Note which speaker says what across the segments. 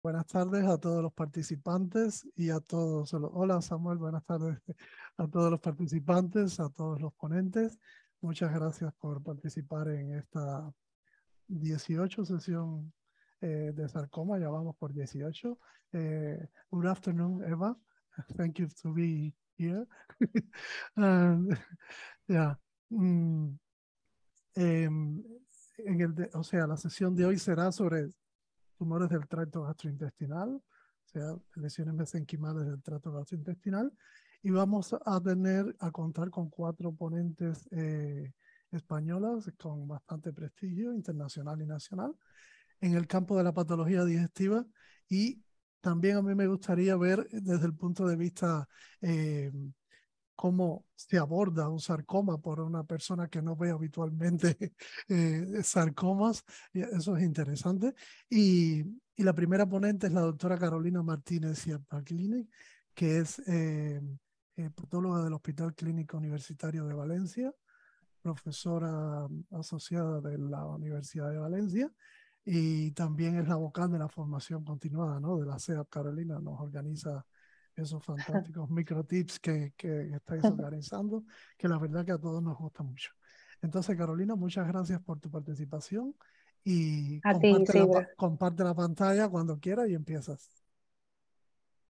Speaker 1: Buenas tardes a todos los participantes y a todos. Hola Samuel, buenas tardes a todos los participantes, a todos los ponentes. Muchas gracias por participar en esta 18 sesión de sarcoma. Ya vamos por 18. Good afternoon, Eva. Thank you to be here. And, yeah. O sea, la sesión de hoy será sobre tumores del tracto gastrointestinal, o sea, lesiones mesenquimales del tracto gastrointestinal, y vamos a contar con 4 ponentes españolas con bastante prestigio internacional y nacional en el campo de la patología digestiva, y también a mí me gustaría ver desde el punto de vista cómo se aborda un sarcoma por una persona que no ve habitualmente sarcomas. Eso es interesante. Y la primera ponente es la doctora Carolina Martínez Sierpa-Clinic, que es patóloga del Hospital Clínico Universitario de Valencia, profesora asociada de la Universidad de Valencia, y también es la vocal de la formación continuada, ¿no? De la CEAP. Carolina nos organiza esos fantásticos microtips que estáis organizando, que la verdad que a todos nos gusta mucho. Entonces, Carolina, muchas gracias por tu participación y
Speaker 2: A ti, Isidro.
Speaker 1: comparte la pantalla cuando quieras y empiezas.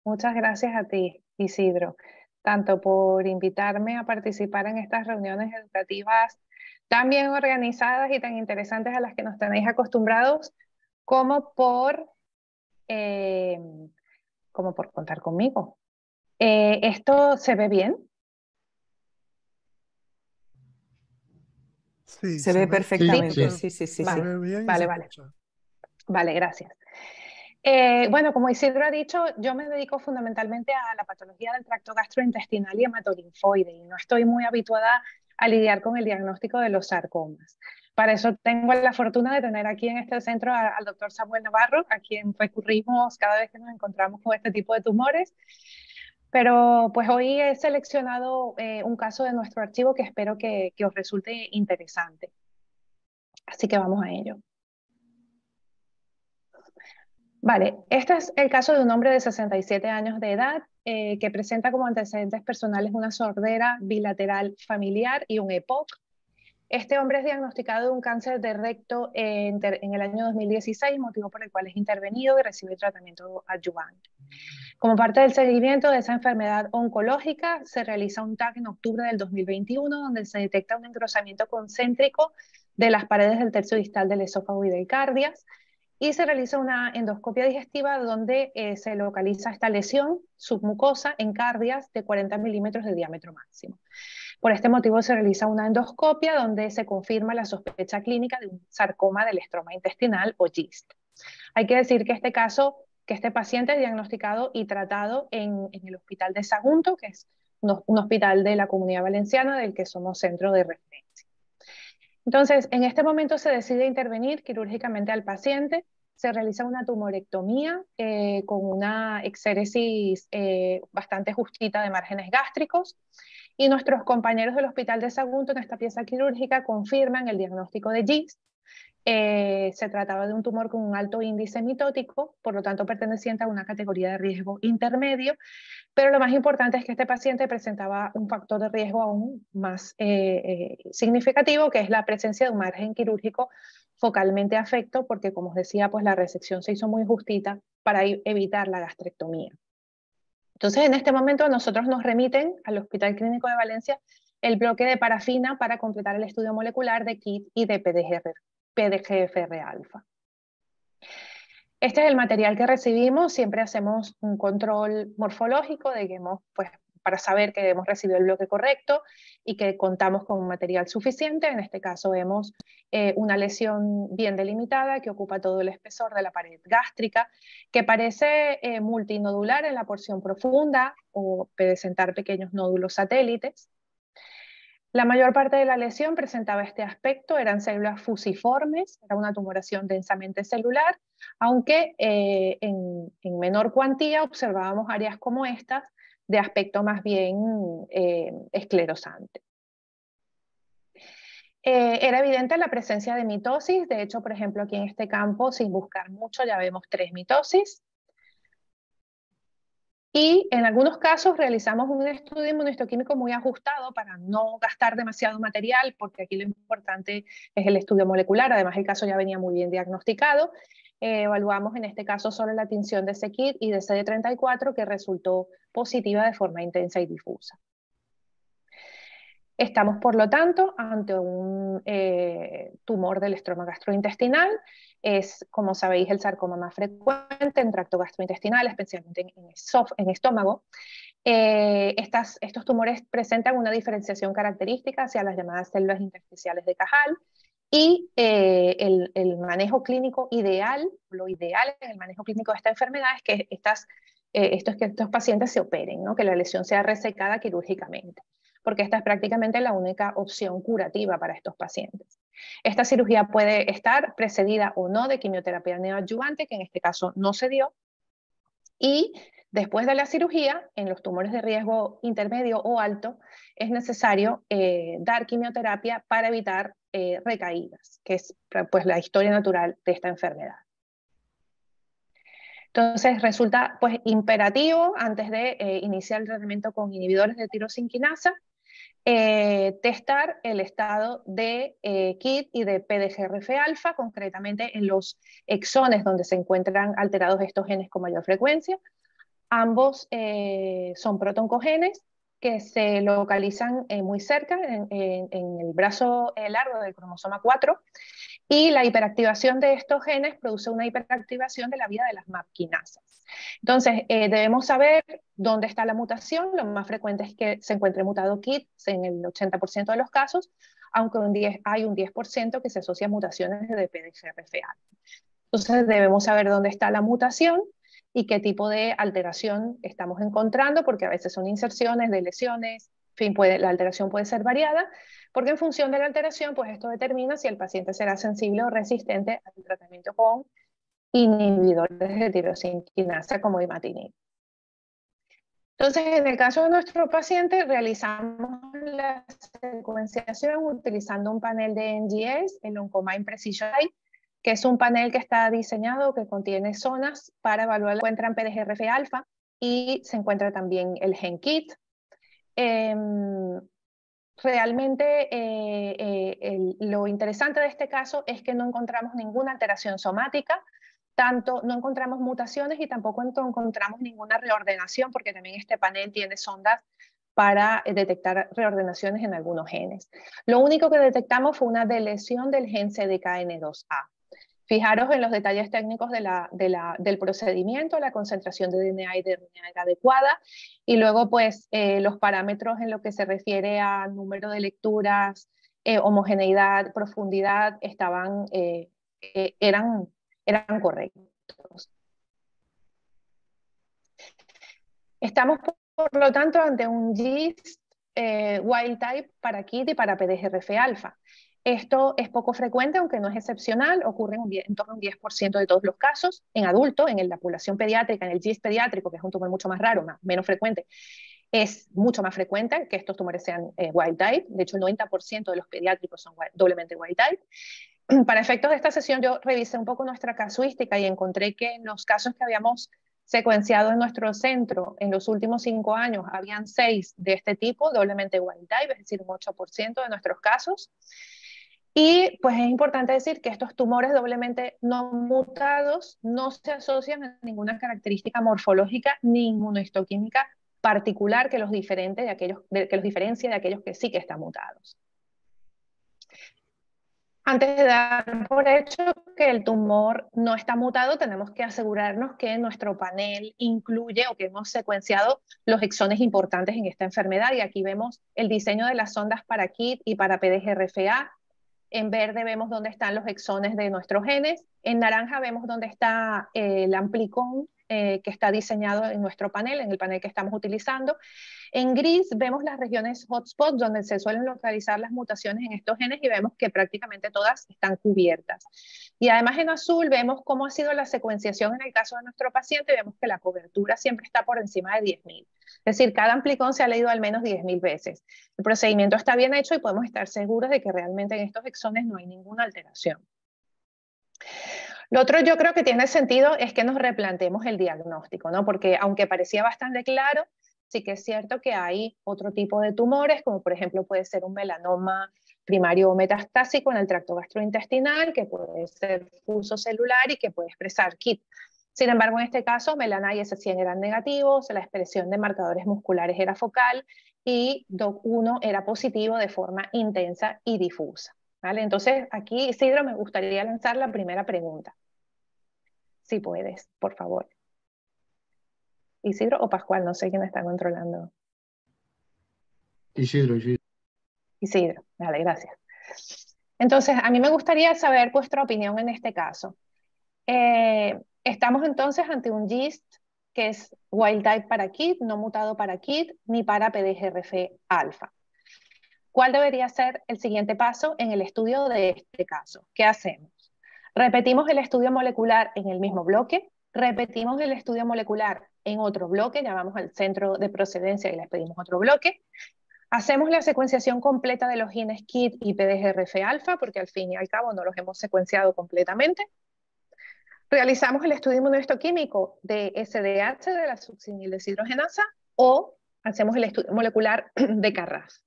Speaker 2: Muchas gracias a ti, Isidro, tanto por invitarme a participar en estas reuniones educativas tan bien organizadas y tan interesantes a las que nos tenéis acostumbrados, como por, eh, como por contar conmigo. ¿Esto se ve bien?
Speaker 1: Sí,
Speaker 3: Se ve perfectamente,
Speaker 2: Sí.
Speaker 3: sí, sí, sí,
Speaker 1: se
Speaker 3: sí.
Speaker 1: ve bien y se
Speaker 2: Vale.
Speaker 1: escucha.
Speaker 2: Vale, gracias. Bueno, como Isidro ha dicho, yo me dedico fundamentalmente a la patología del tracto gastrointestinal y hematolinfoide y no estoy muy habituada a lidiar con el diagnóstico de los sarcomas. Para eso tengo la fortuna de tener aquí en este centro al doctor Samuel Navarro, a quien recurrimos cada vez que nos encontramos con este tipo de tumores. Pero pues hoy he seleccionado un caso de nuestro archivo que espero que os resulte interesante. Así que vamos a ello. Vale, este es el caso de un hombre de 67 años de edad que presenta como antecedentes personales una sordera bilateral familiar y un EPOC. Este hombre es diagnosticado de un cáncer de recto en el año 2016, motivo por el cual es intervenido y recibe tratamiento adyuvante. Como parte del seguimiento de esa enfermedad oncológica, se realiza un TAC en octubre del 2021, donde se detecta un engrosamiento concéntrico de las paredes del tercio distal del esófago y del cardias, y se realiza una endoscopia digestiva donde se localiza esta lesión submucosa en cardias de 40 milímetros de diámetro máximo. Por este motivo se realiza una endoscopia donde se confirma la sospecha clínica de un sarcoma del estroma intestinal o GIST. Hay que decir que este paciente es diagnosticado y tratado en el Hospital de Sagunto, que es un hospital de la Comunidad Valenciana del que somos centro de referencia. Entonces, en este momento se decide intervenir quirúrgicamente al paciente, se realiza una tumorectomía con una exéresis bastante justita de márgenes gástricos, y nuestros compañeros del Hospital de Sagunto en esta pieza quirúrgica confirman el diagnóstico de GIST. Se trataba de un tumor con un alto índice mitótico, por lo tanto perteneciente a una categoría de riesgo intermedio, pero lo más importante es que este paciente presentaba un factor de riesgo aún más significativo, que es la presencia de un margen quirúrgico focalmente afecto, porque como os decía, pues la resección se hizo muy justita para evitar la gastrectomía. Entonces, en este momento a nosotros nos remiten al Hospital Clínico de Valencia el bloque de parafina para completar el estudio molecular de KIT y de PDGFR-alfa. Este es el material que recibimos. Siempre hacemos un control morfológico de que hemos, pues, para saber que hemos recibido el bloque correcto y que contamos con un material suficiente. En este caso vemos una lesión bien delimitada que ocupa todo el espesor de la pared gástrica, que parece multinodular en la porción profunda o presentar pequeños nódulos satélites. La mayor parte de la lesión presentaba este aspecto, eran células fusiformes, era una tumoración densamente celular, aunque en menor cuantía observábamos áreas como estas de aspecto más bien esclerosante. Era evidente la presencia de mitosis. De hecho, por ejemplo, aquí en este campo, sin buscar mucho, ya vemos 3 mitosis. Y en algunos casos realizamos un estudio inmunohistoquímico muy ajustado para no gastar demasiado material, porque aquí lo importante es el estudio molecular. Además, el caso ya venía muy bien diagnosticado. Evaluamos en este caso solo la tinción de c-KIT y de CD34, que resultó positiva de forma intensa y difusa. Estamos, por lo tanto, ante un tumor del estroma gastrointestinal. Es, como sabéis, el sarcoma más frecuente en tracto gastrointestinal, especialmente en estómago. Estos tumores presentan una diferenciación característica hacia las llamadas células intersticiales de Cajal, y el manejo clínico ideal, lo ideal en el manejo clínico de esta enfermedad es que estos pacientes se operen, ¿no? Que la lesión sea resecada quirúrgicamente, porque esta es prácticamente la única opción curativa para estos pacientes. Esta cirugía puede estar precedida o no de quimioterapia neoadyuvante, que en este caso no se dio, y después de la cirugía, en los tumores de riesgo intermedio o alto, es necesario dar quimioterapia para evitar recaídas, que es pues, la historia natural de esta enfermedad. Entonces resulta pues, imperativo, antes de iniciar el tratamiento con inhibidores de tirosinquinasa, testar el estado de KIT y de PDGRF-alfa, concretamente en los exones donde se encuentran alterados estos genes con mayor frecuencia. Ambos son protoncogenes que se localizan muy cerca, en el brazo largo del cromosoma 4, y la hiperactivación de estos genes produce una hiperactivación de la vía de las MAP quinasas. Entonces, debemos saber dónde está la mutación. Lo más frecuente es que se encuentre mutado KIT en el 80% de los casos, aunque hay un 10% que se asocia a mutaciones de PDGRFA. Entonces, debemos saber dónde está la mutación y qué tipo de alteración estamos encontrando, porque a veces son inserciones de lesiones, en fin, la alteración puede ser variada, porque en función de la alteración, pues esto determina si el paciente será sensible o resistente al tratamiento con inhibidores de tirosinquinasa como imatinib. Entonces, en el caso de nuestro paciente, realizamos la secuenciación utilizando un panel de NGS, el Oncomine Precision, que es un panel que está diseñado, que contiene zonas para evaluar. Se encuentran PDGRF-alfa y se encuentra también el gen KIT. Realmente lo interesante de este caso es que no encontramos ninguna alteración somática, no encontramos mutaciones y tampoco encontramos ninguna reordenación, porque también este panel tiene sondas para detectar reordenaciones en algunos genes. Lo único que detectamos fue una delesión del gen CDKN2A. Fijaros en los detalles técnicos del procedimiento, la concentración de DNA y de RNA adecuada, y luego pues los parámetros en lo que se refiere a número de lecturas, homogeneidad, profundidad, eran correctos. Estamos, por lo tanto, ante un GIST wild type para KIT y para PDGRF-alfa. Esto es poco frecuente, aunque no es excepcional, ocurre en torno a un 10% de todos los casos. En adultos, en la población pediátrica, en el GIST pediátrico, que es un tumor mucho más raro, menos frecuente, es mucho más frecuente que estos tumores sean wild type. De hecho, el 90% de los pediátricos son doblemente wild type. Para efectos de esta sesión, yo revisé un poco nuestra casuística y encontré que en los casos que habíamos secuenciado en nuestro centro en los últimos 5 años, habían 6 de este tipo, doblemente wild type, es decir, un 8% de nuestros casos. Y pues es importante decir que estos tumores doblemente no mutados no se asocian a ninguna característica morfológica ni inmunohistoquímica particular que los diferencie de aquellos que sí que están mutados. Antes de dar por hecho que el tumor no está mutado, tenemos que asegurarnos que nuestro panel incluye o que hemos secuenciado los exones importantes en esta enfermedad. Y aquí vemos el diseño de las sondas para KIT y para PDGRFA. En verde vemos dónde están los exones de nuestros genes. En naranja vemos dónde está el amplicón que está diseñado en nuestro panel, en el panel que estamos utilizando. En gris vemos las regiones hotspot donde se suelen localizar las mutaciones en estos genes y vemos que prácticamente todas están cubiertas. Y además en azul vemos cómo ha sido la secuenciación en el caso de nuestro paciente. Vemos que la cobertura siempre está por encima de 10.000. Es decir, cada amplicón se ha leído al menos 10.000 veces. El procedimiento está bien hecho y podemos estar seguros de que realmente en estos exones no hay ninguna alteración. Lo otro yo creo que tiene sentido es que nos replanteemos el diagnóstico, ¿no? Porque aunque parecía bastante claro, sí que es cierto que hay otro tipo de tumores, como por ejemplo puede ser un melanoma primario o metastásico en el tracto gastrointestinal, que puede ser fuso celular y que puede expresar KIT. Sin embargo, en este caso, Melana y S100 eran negativos, la expresión de marcadores musculares era focal y DOC1 era positivo de forma intensa y difusa. ¿Vale? Entonces, aquí, Isidro, me gustaría lanzar la primera pregunta. Si puedes, por favor. Isidro o Pascual, no sé quién está controlando.
Speaker 3: Isidro, Isidro.
Speaker 2: Isidro, vale, gracias. Entonces, a mí me gustaría saber vuestra opinión en este caso. Estamos entonces ante un GIST que es wild type para KIT, no mutado para KIT, ni para PDGRF alfa. ¿Cuál debería ser el siguiente paso en el estudio de este caso? ¿Qué hacemos? Repetimos el estudio molecular en el mismo bloque, repetimos el estudio molecular en otro bloque, llamamos al centro de procedencia y les pedimos otro bloque. Hacemos la secuenciación completa de los genes KIT y PDGRF alfa, porque al fin y al cabo no los hemos secuenciado completamente. Realizamos el estudio inmunohistoquímico de SDH, de la succinildeshidrogenasa, o hacemos el estudio molecular de Carras.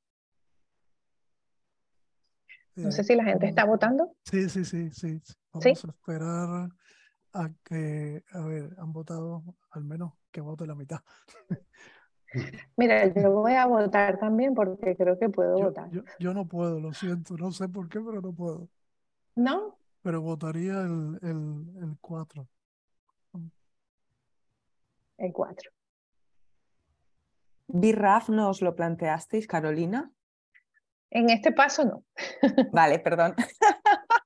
Speaker 2: No sé si la gente está votando.
Speaker 1: Sí. Vamos a esperar a que, a ver, han votado, al menos que vote la mitad.
Speaker 2: Mira, yo voy a votar también porque creo que puedo votar.
Speaker 1: Yo no puedo, lo siento, no sé por qué, pero no puedo.
Speaker 2: ¿No?
Speaker 1: Pero votaría el 4.
Speaker 2: El 4.
Speaker 4: ¿BRAF nos lo planteasteis, Carolina?
Speaker 2: En este paso no.
Speaker 4: Vale, perdón.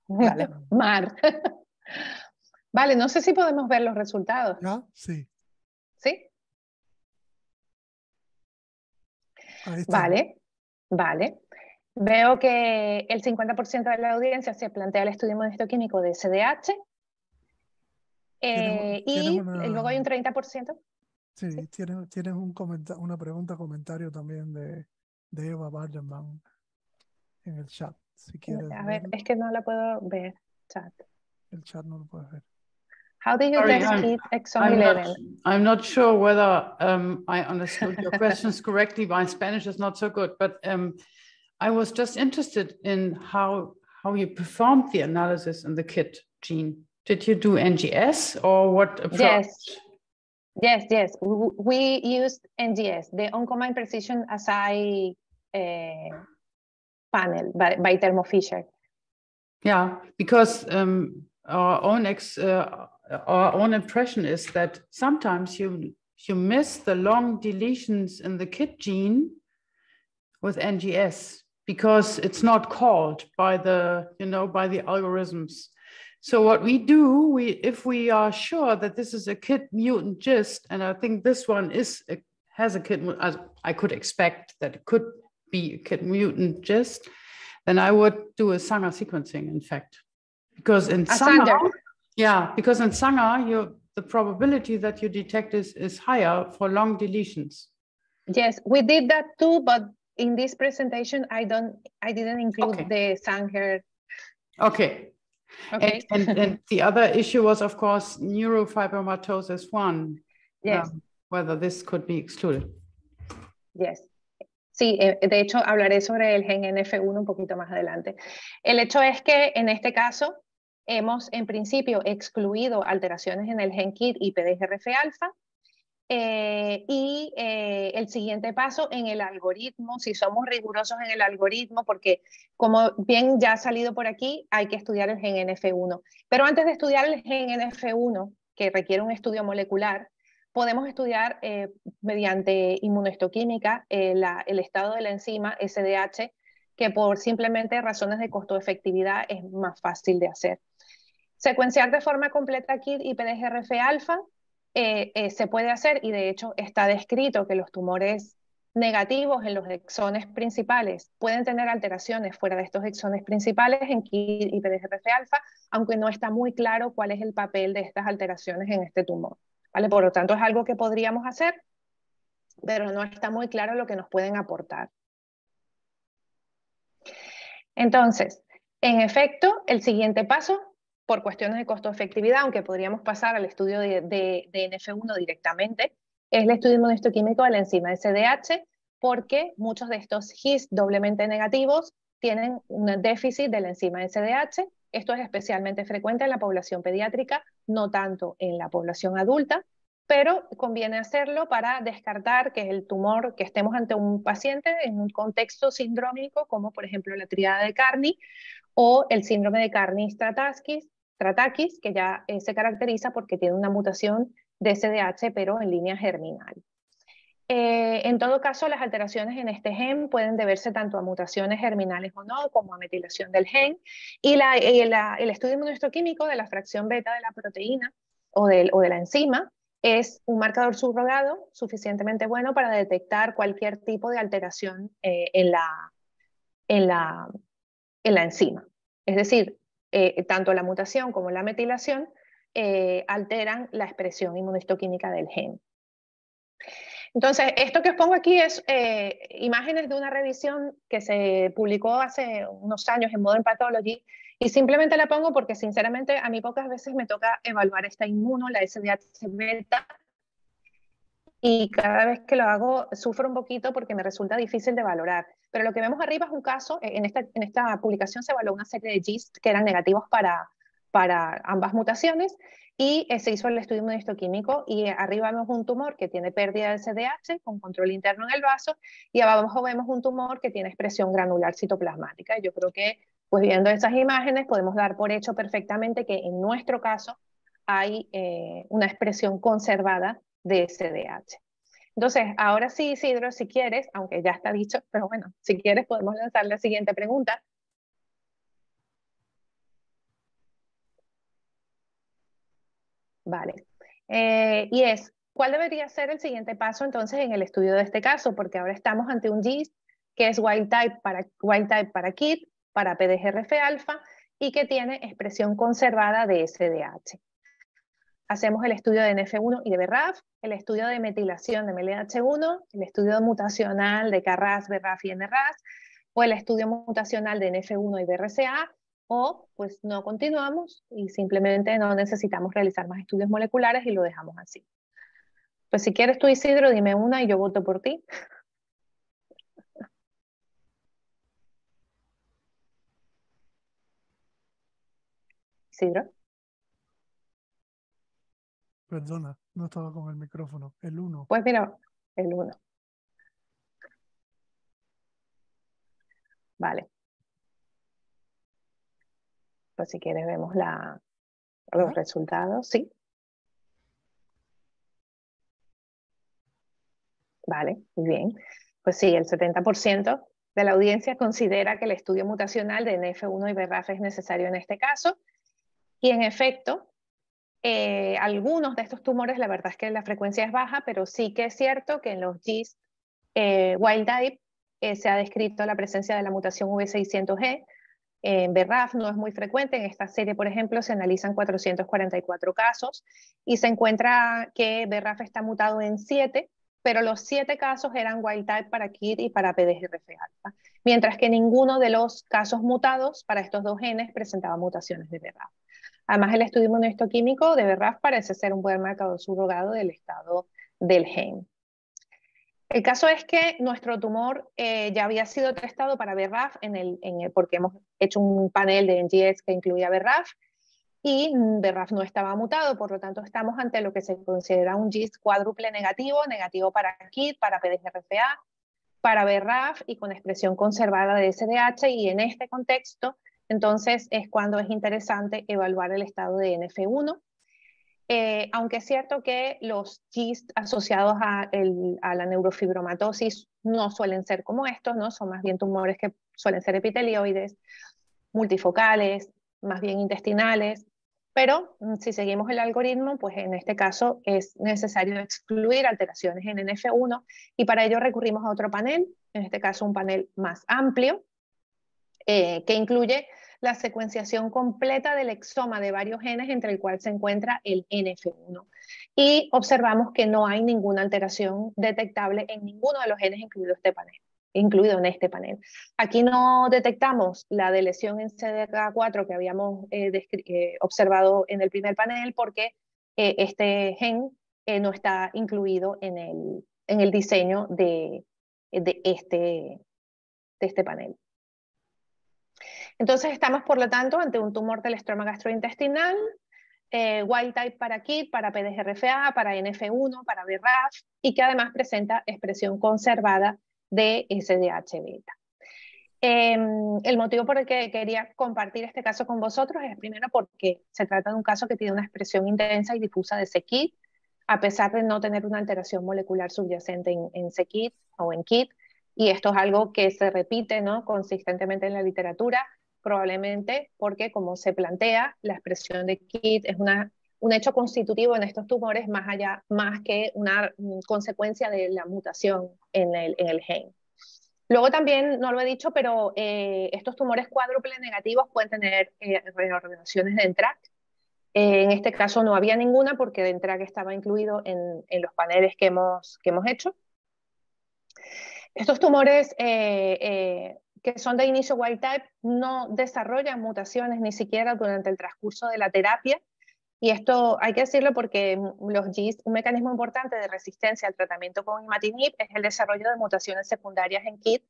Speaker 4: Vale.
Speaker 2: Mar. Vale, no sé si podemos ver los resultados.
Speaker 1: ¿Ya? Sí.
Speaker 2: ¿Sí?
Speaker 1: Ahí está.
Speaker 2: Vale, vale. Veo que el 50% de la audiencia se plantea el estudio inmunohistoquímico de SDH y luego hay un 30%.
Speaker 1: Sí, ¿sí? Tienes una pregunta, comentario también de Eva Bardenbaum en el chat, si quieres.
Speaker 2: A ver, es que no la puedo ver. Chat.
Speaker 1: El chat no lo puedes ver.
Speaker 2: How do you test KIT exon 11?
Speaker 5: I'm not sure whether I understood your questions correctly. My Spanish is not so good, but I was just interested in how you performed the analysis in the KIT gene. Did you do NGS or what approach?
Speaker 2: Yes. We used NGS, the Oncomine Precision Assay panel by Thermo Fisher.
Speaker 5: Yeah, because our own impression is that sometimes you miss the long deletions in the KIT gene with NGS because it's not called by the algorithms. So what we do, if we are sure that this is a KIT mutant GIST, and I think this one has a KIT, as I could expect that it could be a KIT mutant GIST, then I would do a Sanger sequencing, in fact, because in Sanger, the probability that you detect is higher for long deletions.
Speaker 2: Yes, we did that too, but in this presentation, I didn't include the Sanger.
Speaker 5: Okay. And the other issue was, of course, neurofibromatosis 1.
Speaker 2: Yes.
Speaker 5: Whether this could be excluded.
Speaker 2: Yes. Sí, de hecho hablaré sobre el gen NF1 un poquito más adelante. El hecho es que en este caso hemos en principio excluido alteraciones en el gen KIT y PDGRF alfa y el siguiente paso en el algoritmo, si somos rigurosos en el algoritmo, porque como bien ya ha salido por aquí, hay que estudiar el gen NF1. Pero antes de estudiar el gen NF1, que requiere un estudio molecular, podemos estudiar mediante inmunohistoquímica el estado de la enzima SDH, que por simplemente razones de costo-efectividad es más fácil de hacer. Secuenciar de forma completa KIT y PDGRF alfa se puede hacer y de hecho está descrito que los tumores negativos en los exones principales pueden tener alteraciones fuera de estos exones principales en KIT y PDGRF alfa, aunque no está muy claro cuál es el papel de estas alteraciones en este tumor. ¿Vale? Por lo tanto, es algo que podríamos hacer, pero no está muy claro lo que nos pueden aportar. Entonces, en efecto, el siguiente paso por cuestiones de costo-efectividad, aunque podríamos pasar al estudio de NF1 directamente, es el estudio inmunohistoquímico de la enzima SDH, porque muchos de estos HIS doblemente negativos tienen un déficit de la enzima SDH. Esto es especialmente frecuente en la población pediátrica, no tanto en la población adulta, pero conviene hacerlo para descartar que el tumor, que estemos ante un paciente en un contexto sindrómico, como por ejemplo la tríada de Carney o el síndrome de Carney-Stratakis, que ya se caracteriza porque tiene una mutación de SDH, pero en línea germinal. En todo caso, las alteraciones en este gen pueden deberse tanto a mutaciones germinales o no, como a metilación del gen, y el estudio inmunohistoquímico de la fracción beta de la proteína o de la enzima es un marcador subrogado suficientemente bueno para detectar cualquier tipo de alteración en la enzima. Es decir, tanto la mutación como la metilación alteran la expresión inmunohistoquímica del gen. Entonces, esto que os pongo aquí es imágenes de una revisión que se publicó hace unos años en Modern Pathology, y simplemente la pongo porque sinceramente a mí pocas veces me toca evaluar esta inmuno, la SDH beta, y cada vez que lo hago sufro un poquito porque me resulta difícil de valorar. Pero lo que vemos arriba es un caso, en esta publicación se evaluó una serie de GIST que eran negativos para ambas mutaciones, y se hizo el estudio inmunohistoquímico, y arriba vemos un tumor que tiene pérdida de SDH con control interno en el vaso, y abajo vemos un tumor que tiene expresión granular citoplasmática. Yo creo que, pues viendo esas imágenes, podemos dar por hecho perfectamente que en nuestro caso hay una expresión conservada de SDH. Entonces, ahora sí, Isidro, si quieres, aunque ya está dicho, pero bueno, si quieres podemos lanzar la siguiente pregunta. Vale. Y es, ¿cuál debería ser el siguiente paso entonces en el estudio de este caso? Porque ahora estamos ante un GIST que es wild type para KIT, para PDGRF-alfa, y que tiene expresión conservada de SDH. Hacemos el estudio de NF1 y de BRAF, el estudio de metilación de MLH1, el estudio mutacional de KRAS, BRAF y NRAS, o el estudio mutacional de NF1 y BRCA, o pues no continuamos y simplemente no necesitamos realizar más estudios moleculares y lo dejamos así. Pues si quieres tú, Isidro, dime una y yo voto por ti. Isidro.
Speaker 1: Perdona, no estaba con el micrófono. El 1.
Speaker 2: Pues mira, el 1. Vale. Pues si quieres vemos los resultados, ¿sí? Vale, muy bien. Pues sí, el 70% de la audiencia considera que el estudio mutacional de NF1 y BRAF es necesario en este caso. Y en efecto, algunos de estos tumores, la verdad es que la frecuencia es baja, pero sí que es cierto que en los GIST wild type se ha descrito la presencia de la mutación V600G. En BRAF no es muy frecuente. En esta serie, por ejemplo, se analizan 444 casos y se encuentra que BRAF está mutado en 7, pero los 7 casos eran wild type para KIT y para PDGRF-alfa, mientras que ninguno de los casos mutados para estos dos genes presentaba mutaciones de BRAF. Además, el estudio inmunohistoquímico de BRAF parece ser un buen marcador subrogado del estado del gen. El caso es que nuestro tumor ya había sido testado para BRAF porque hemos hecho un panel de NGS que incluía BRAF, y BRAF no estaba mutado, por lo tanto estamos ante lo que se considera un GIST cuádruple negativo para KIT, para PDGRFA, para BRAF y con expresión conservada de SDH, y en este contexto entonces es cuando es interesante evaluar el estado de NF1. Aunque es cierto que los GIST asociados a la neurofibromatosis no suelen ser como estos, ¿no? Son más bien tumores que suelen ser epitelioides, multifocales, más bien intestinales, pero si seguimos el algoritmo, pues en este caso es necesario excluir alteraciones en NF1, y para ello recurrimos a otro panel, en este caso un panel más amplio, que incluye la secuenciación completa del exoma de varios genes, entre el cual se encuentra el NF1. Y observamos que no hay ninguna alteración detectable en ninguno de los genes incluidos en este panel. incluido en este panel. Aquí no detectamos la de lesión en CDK4 que habíamos observado en el primer panel porque este gen no está incluido en el diseño de este panel. Entonces estamos, por lo tanto, ante un tumor del estroma gastrointestinal, wild type para KIT, para PDGRFA, para NF1, para BRAF, y que además presenta expresión conservada de SDH-beta. El motivo por el que quería compartir este caso con vosotros es primero porque se trata de un caso que tiene una expresión intensa y difusa de c-KIT, a pesar de no tener una alteración molecular subyacente en c-KIT o en KIT, y esto es algo que se repite, ¿no?, consistentemente en la literatura, probablemente porque, como se plantea, la expresión de KIT es un hecho constitutivo en estos tumores más que una consecuencia de la mutación en el gen. Luego también, no lo he dicho, pero estos tumores cuádruple negativos pueden tener reordenaciones de NTRK. En este caso no había ninguna porque de NTRK estaba incluido en los paneles que hemos hecho. Estos tumores que son de inicio wild type no desarrollan mutaciones ni siquiera durante el transcurso de la terapia. Y esto hay que decirlo porque los GIST, un mecanismo importante de resistencia al tratamiento con imatinib es el desarrollo de mutaciones secundarias en KIT.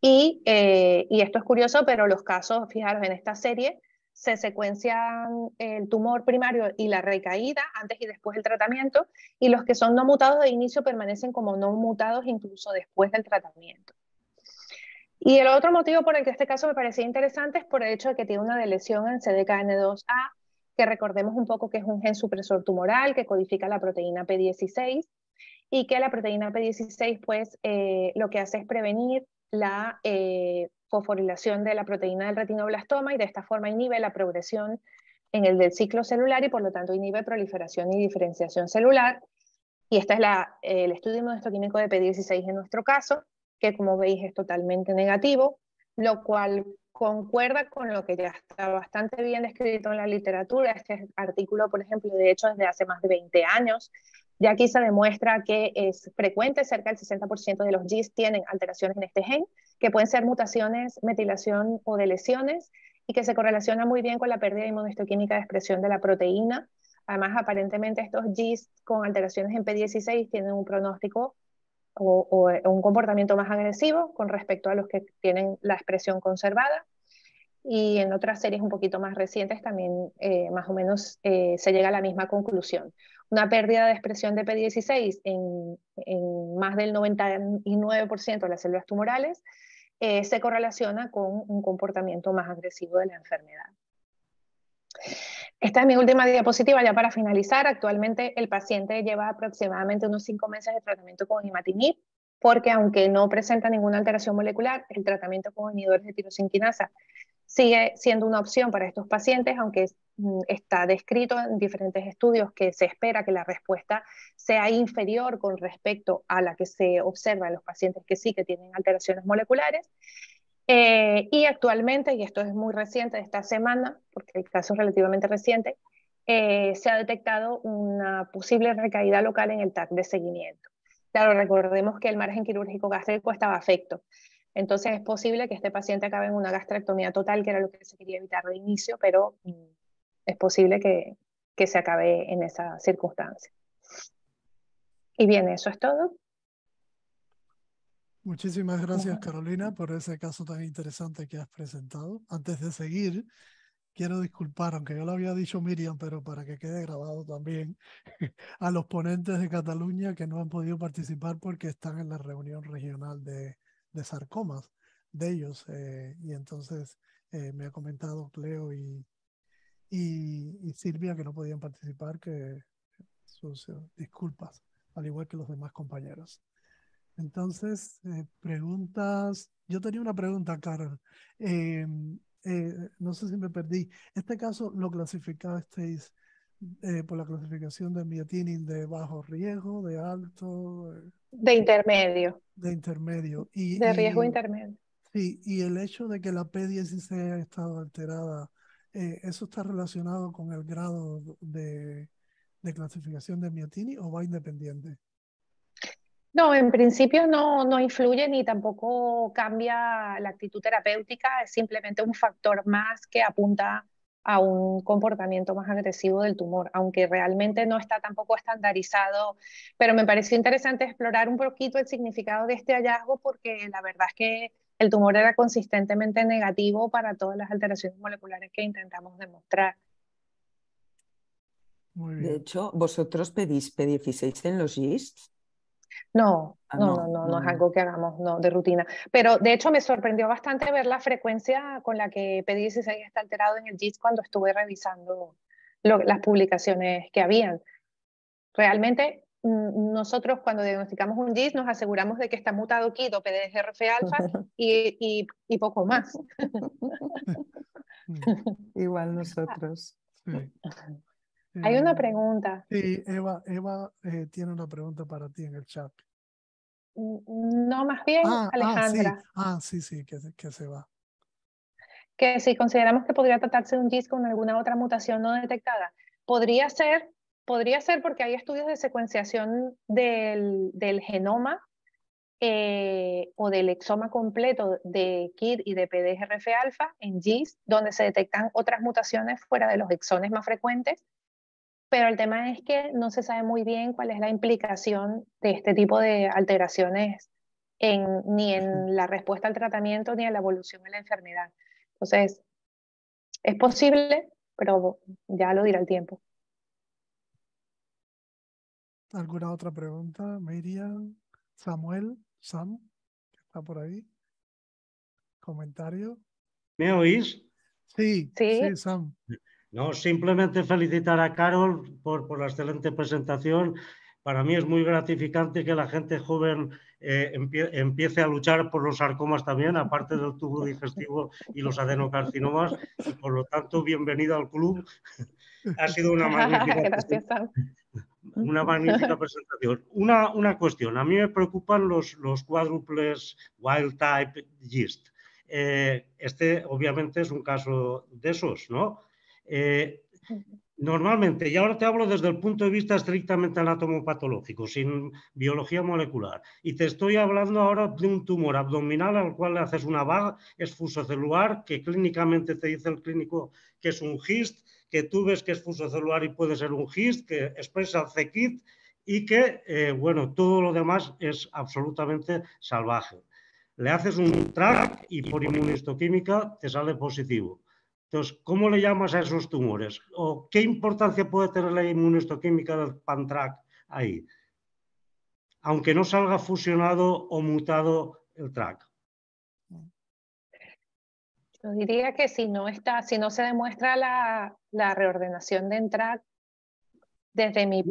Speaker 2: Y esto es curioso, pero los casos, fijaros, en esta serie se secuencian el tumor primario y la recaída antes y después del tratamiento, y los que son no mutados de inicio permanecen como no mutados incluso después del tratamiento. Y el otro motivo por el que este caso me parecía interesante es por el hecho de que tiene una deleción en CDKN2A, que recordemos un poco que es un gen supresor tumoral que codifica la proteína P16, y que la proteína P16 pues lo que hace es prevenir la fosforilación de la proteína del retinoblastoma, y de esta forma inhibe la progresión en el del ciclo celular y por lo tanto inhibe proliferación y diferenciación celular. Y este es el estudio inmunohistoquímico de P16 en nuestro caso, que como veis es totalmente negativo, lo cual concuerda con lo que ya está bastante bien descrito en la literatura. Este artículo, por ejemplo, de hecho desde hace más de 20 años, ya aquí se demuestra que es frecuente, cerca del 60% de los GIST tienen alteraciones en este gen, que pueden ser mutaciones, metilación o de lesiones, y que se correlaciona muy bien con la pérdida inmunohistoquímica de expresión de la proteína. Además, aparentemente estos GIST con alteraciones en P16 tienen un pronóstico o un comportamiento más agresivo con respecto a los que tienen la expresión conservada. Y en otras series un poquito más recientes también más o menos se llega a la misma conclusión. Una pérdida de expresión de P16 en más del 99% de las células tumorales se correlaciona con un comportamiento más agresivo de la enfermedad. Esta es mi última diapositiva ya para finalizar. Actualmente el paciente lleva aproximadamente unos 5 meses de tratamiento con imatinib, porque aunque no presenta ninguna alteración molecular, el tratamiento con inhibidores de tirosinquinasa sigue siendo una opción para estos pacientes, aunque está descrito en diferentes estudios que se espera que la respuesta sea inferior con respecto a la que se observa en los pacientes que sí que tienen alteraciones moleculares. Y actualmente, y esto es muy reciente de esta semana, porque el caso es relativamente reciente, se ha detectado una posible recaída local en el TAC de seguimiento. Claro, recordemos que el margen quirúrgico gástrico estaba afecto. Entonces es posible que este paciente acabe en una gastrectomía total, que era lo que se quería evitar de inicio, pero es posible que se acabe en esa circunstancia. Y bien, eso es todo.
Speaker 1: Muchísimas gracias, Carolina, por ese caso tan interesante que has presentado. Antes de seguir, quiero disculpar, aunque yo lo había dicho Miriam, pero para que quede grabado también, a los ponentes de Cataluña que no han podido participar porque están en la reunión regional de sarcomas de ellos. Y entonces me ha comentado Cleo y Silvia que no podían participar, que sus disculpas, al igual que los demás compañeros. Entonces, preguntas. Yo tenía una pregunta, Carol. No sé si me perdí. ¿Este caso lo clasificasteis por la clasificación de Miotinnin de bajo riesgo, de alto,
Speaker 2: De intermedio,
Speaker 1: de intermedio?
Speaker 2: de riesgo intermedio.
Speaker 1: Sí, y el hecho de que la P16 haya estado alterada, ¿eso está relacionado con el grado de clasificación de Miotinnin o va independiente?
Speaker 2: No, en principio no influye ni tampoco cambia la actitud terapéutica, es simplemente un factor más que apunta a un comportamiento más agresivo del tumor, aunque realmente no está tampoco estandarizado, pero me pareció interesante explorar un poquito el significado de este hallazgo porque la verdad es que el tumor era consistentemente negativo para todas las alteraciones moleculares que intentamos demostrar.
Speaker 1: Muy
Speaker 4: De
Speaker 1: bien.
Speaker 4: hecho, ¿vosotros pedifiséis en los GIST?
Speaker 2: No,
Speaker 4: Ah,
Speaker 2: no es algo que hagamos no, de rutina. Pero de hecho me sorprendió bastante ver la frecuencia con la que P16 está alterado en el GIST cuando estuve revisando las publicaciones que habían. Realmente nosotros cuando diagnosticamos un GIST nos aseguramos de que está mutado KIT o PDGFR-alfa y poco más.
Speaker 4: Igual nosotros.
Speaker 1: Sí.
Speaker 2: Hay una
Speaker 1: Eh,
Speaker 2: pregunta.
Speaker 1: sí, Eva tiene una pregunta para ti en el chat.
Speaker 2: No, más bien Alejandra.
Speaker 1: Sí, que se va.
Speaker 2: Que si consideramos que podría tratarse de un GIST con alguna otra mutación no detectada, podría ser porque hay estudios de secuenciación del genoma o del exoma completo de KIT y de PDGFR-alfa en GIST, donde se detectan otras mutaciones fuera de los exones más frecuentes, pero el tema es que no se sabe muy bien cuál es la implicación de este tipo de alteraciones ni en la respuesta al tratamiento ni en la evolución de la enfermedad. Entonces, es posible, pero ya lo dirá el tiempo.
Speaker 1: ¿Alguna otra pregunta? Miriam, Samuel, Sam, que está por ahí. ¿Comentario?
Speaker 3: ¿Me oís?
Speaker 1: Sí,
Speaker 2: Sí,
Speaker 1: sí, Sam.
Speaker 3: No, simplemente felicitar a Carol por la excelente presentación. Para mí es muy gratificante que la gente joven empiece a luchar por los sarcomas también, aparte del tubo digestivo y los adenocarcinomas, y por lo tanto, bienvenido al club. Ha sido una magnífica
Speaker 2: gracias, Sam.
Speaker 3: presentación. Una cuestión, a mí me preocupan los cuádruples wild type GIST. Este obviamente es un caso de esos, ¿no? Normalmente, y ahora te hablo desde el punto de vista estrictamente anatomopatológico, sin biología molecular, y te estoy hablando ahora de un tumor abdominal al cual le haces una VAG, es fusocelular, que clínicamente te dice el clínico que es un GIST, que tú ves que es fusocelular y puede ser un GIST, que expresa el c-KIT y que, bueno, todo lo demás es absolutamente salvaje. Le haces un TRAC y por inmunohistoquímica te sale positivo. Entonces, ¿cómo le llamas a esos tumores? ¿O qué importancia puede tener la inmunohistoquímica del PANTRAC ahí? Aunque no salga fusionado o mutado el TRAC.
Speaker 2: Yo diría que si no se demuestra la reordenación de TRAC, desde mi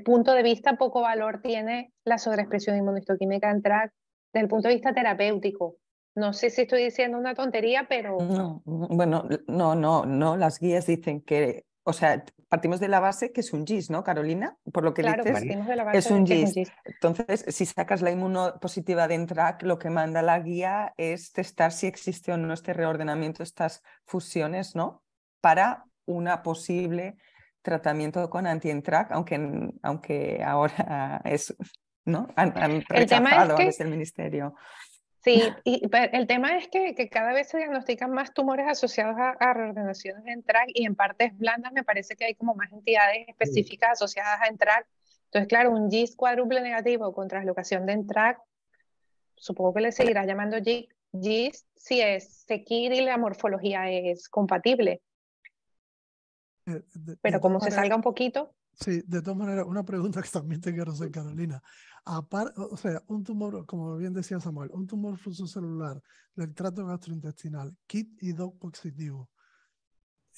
Speaker 2: punto de vista, poco valor tiene la sobreexpresión inmunohistoquímica en TRAC desde el punto de vista terapéutico. No sé si estoy diciendo una tontería, pero
Speaker 4: No, bueno, no, las guías dicen que, o sea, partimos de la base que es un GIST, ¿no, Carolina? Por lo que
Speaker 2: claro,
Speaker 4: dices,
Speaker 2: partimos de la
Speaker 4: es
Speaker 2: base
Speaker 4: un
Speaker 2: de que es un
Speaker 4: GIST.
Speaker 2: GIST.
Speaker 4: Entonces, si sacas la inmunopositiva de NTRAC, lo que manda la guía es testar si existe o no este reordenamiento, estas fusiones, ¿no? Para una posible tratamiento con anti-NTRAC, aunque ahora es, ¿no? Han
Speaker 2: El tema es
Speaker 4: rechazado
Speaker 2: que
Speaker 4: desde el ministerio.
Speaker 2: sí, el tema es que cada vez se diagnostican más tumores asociados a reordenaciones en TRAC y en partes blandas me parece que hay como más entidades específicas asociadas a NTRAC. Entonces, claro, un GIST cuádruple negativo con translocación de NTRAC, supongo que le seguirá llamando GIST si es Sekir y la morfología es compatible. Pero como se salga un poquito.
Speaker 1: Sí, de todas maneras, una pregunta que también te quiero hacer, Carolina. O sea, un tumor, como bien decía Samuel, un tumor fusocelular del tracto gastrointestinal, KIT y DOC positivo,